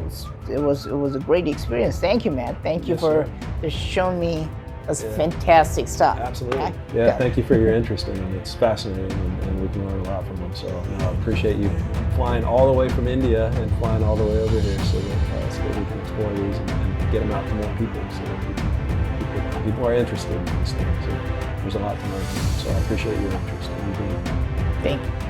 it was a great experience. Thank you, Matt. Thank you for showing me this fantastic stuff. Absolutely. Yeah, thank you for your interest in them. It's fascinating, and we can learn a lot from them. So I appreciate you flying all the way from India and flying all the way over here so that we can explore these and get them out to more people. So people are interested in these things. So there's a lot to learn from them. So I appreciate your interest. Thank you.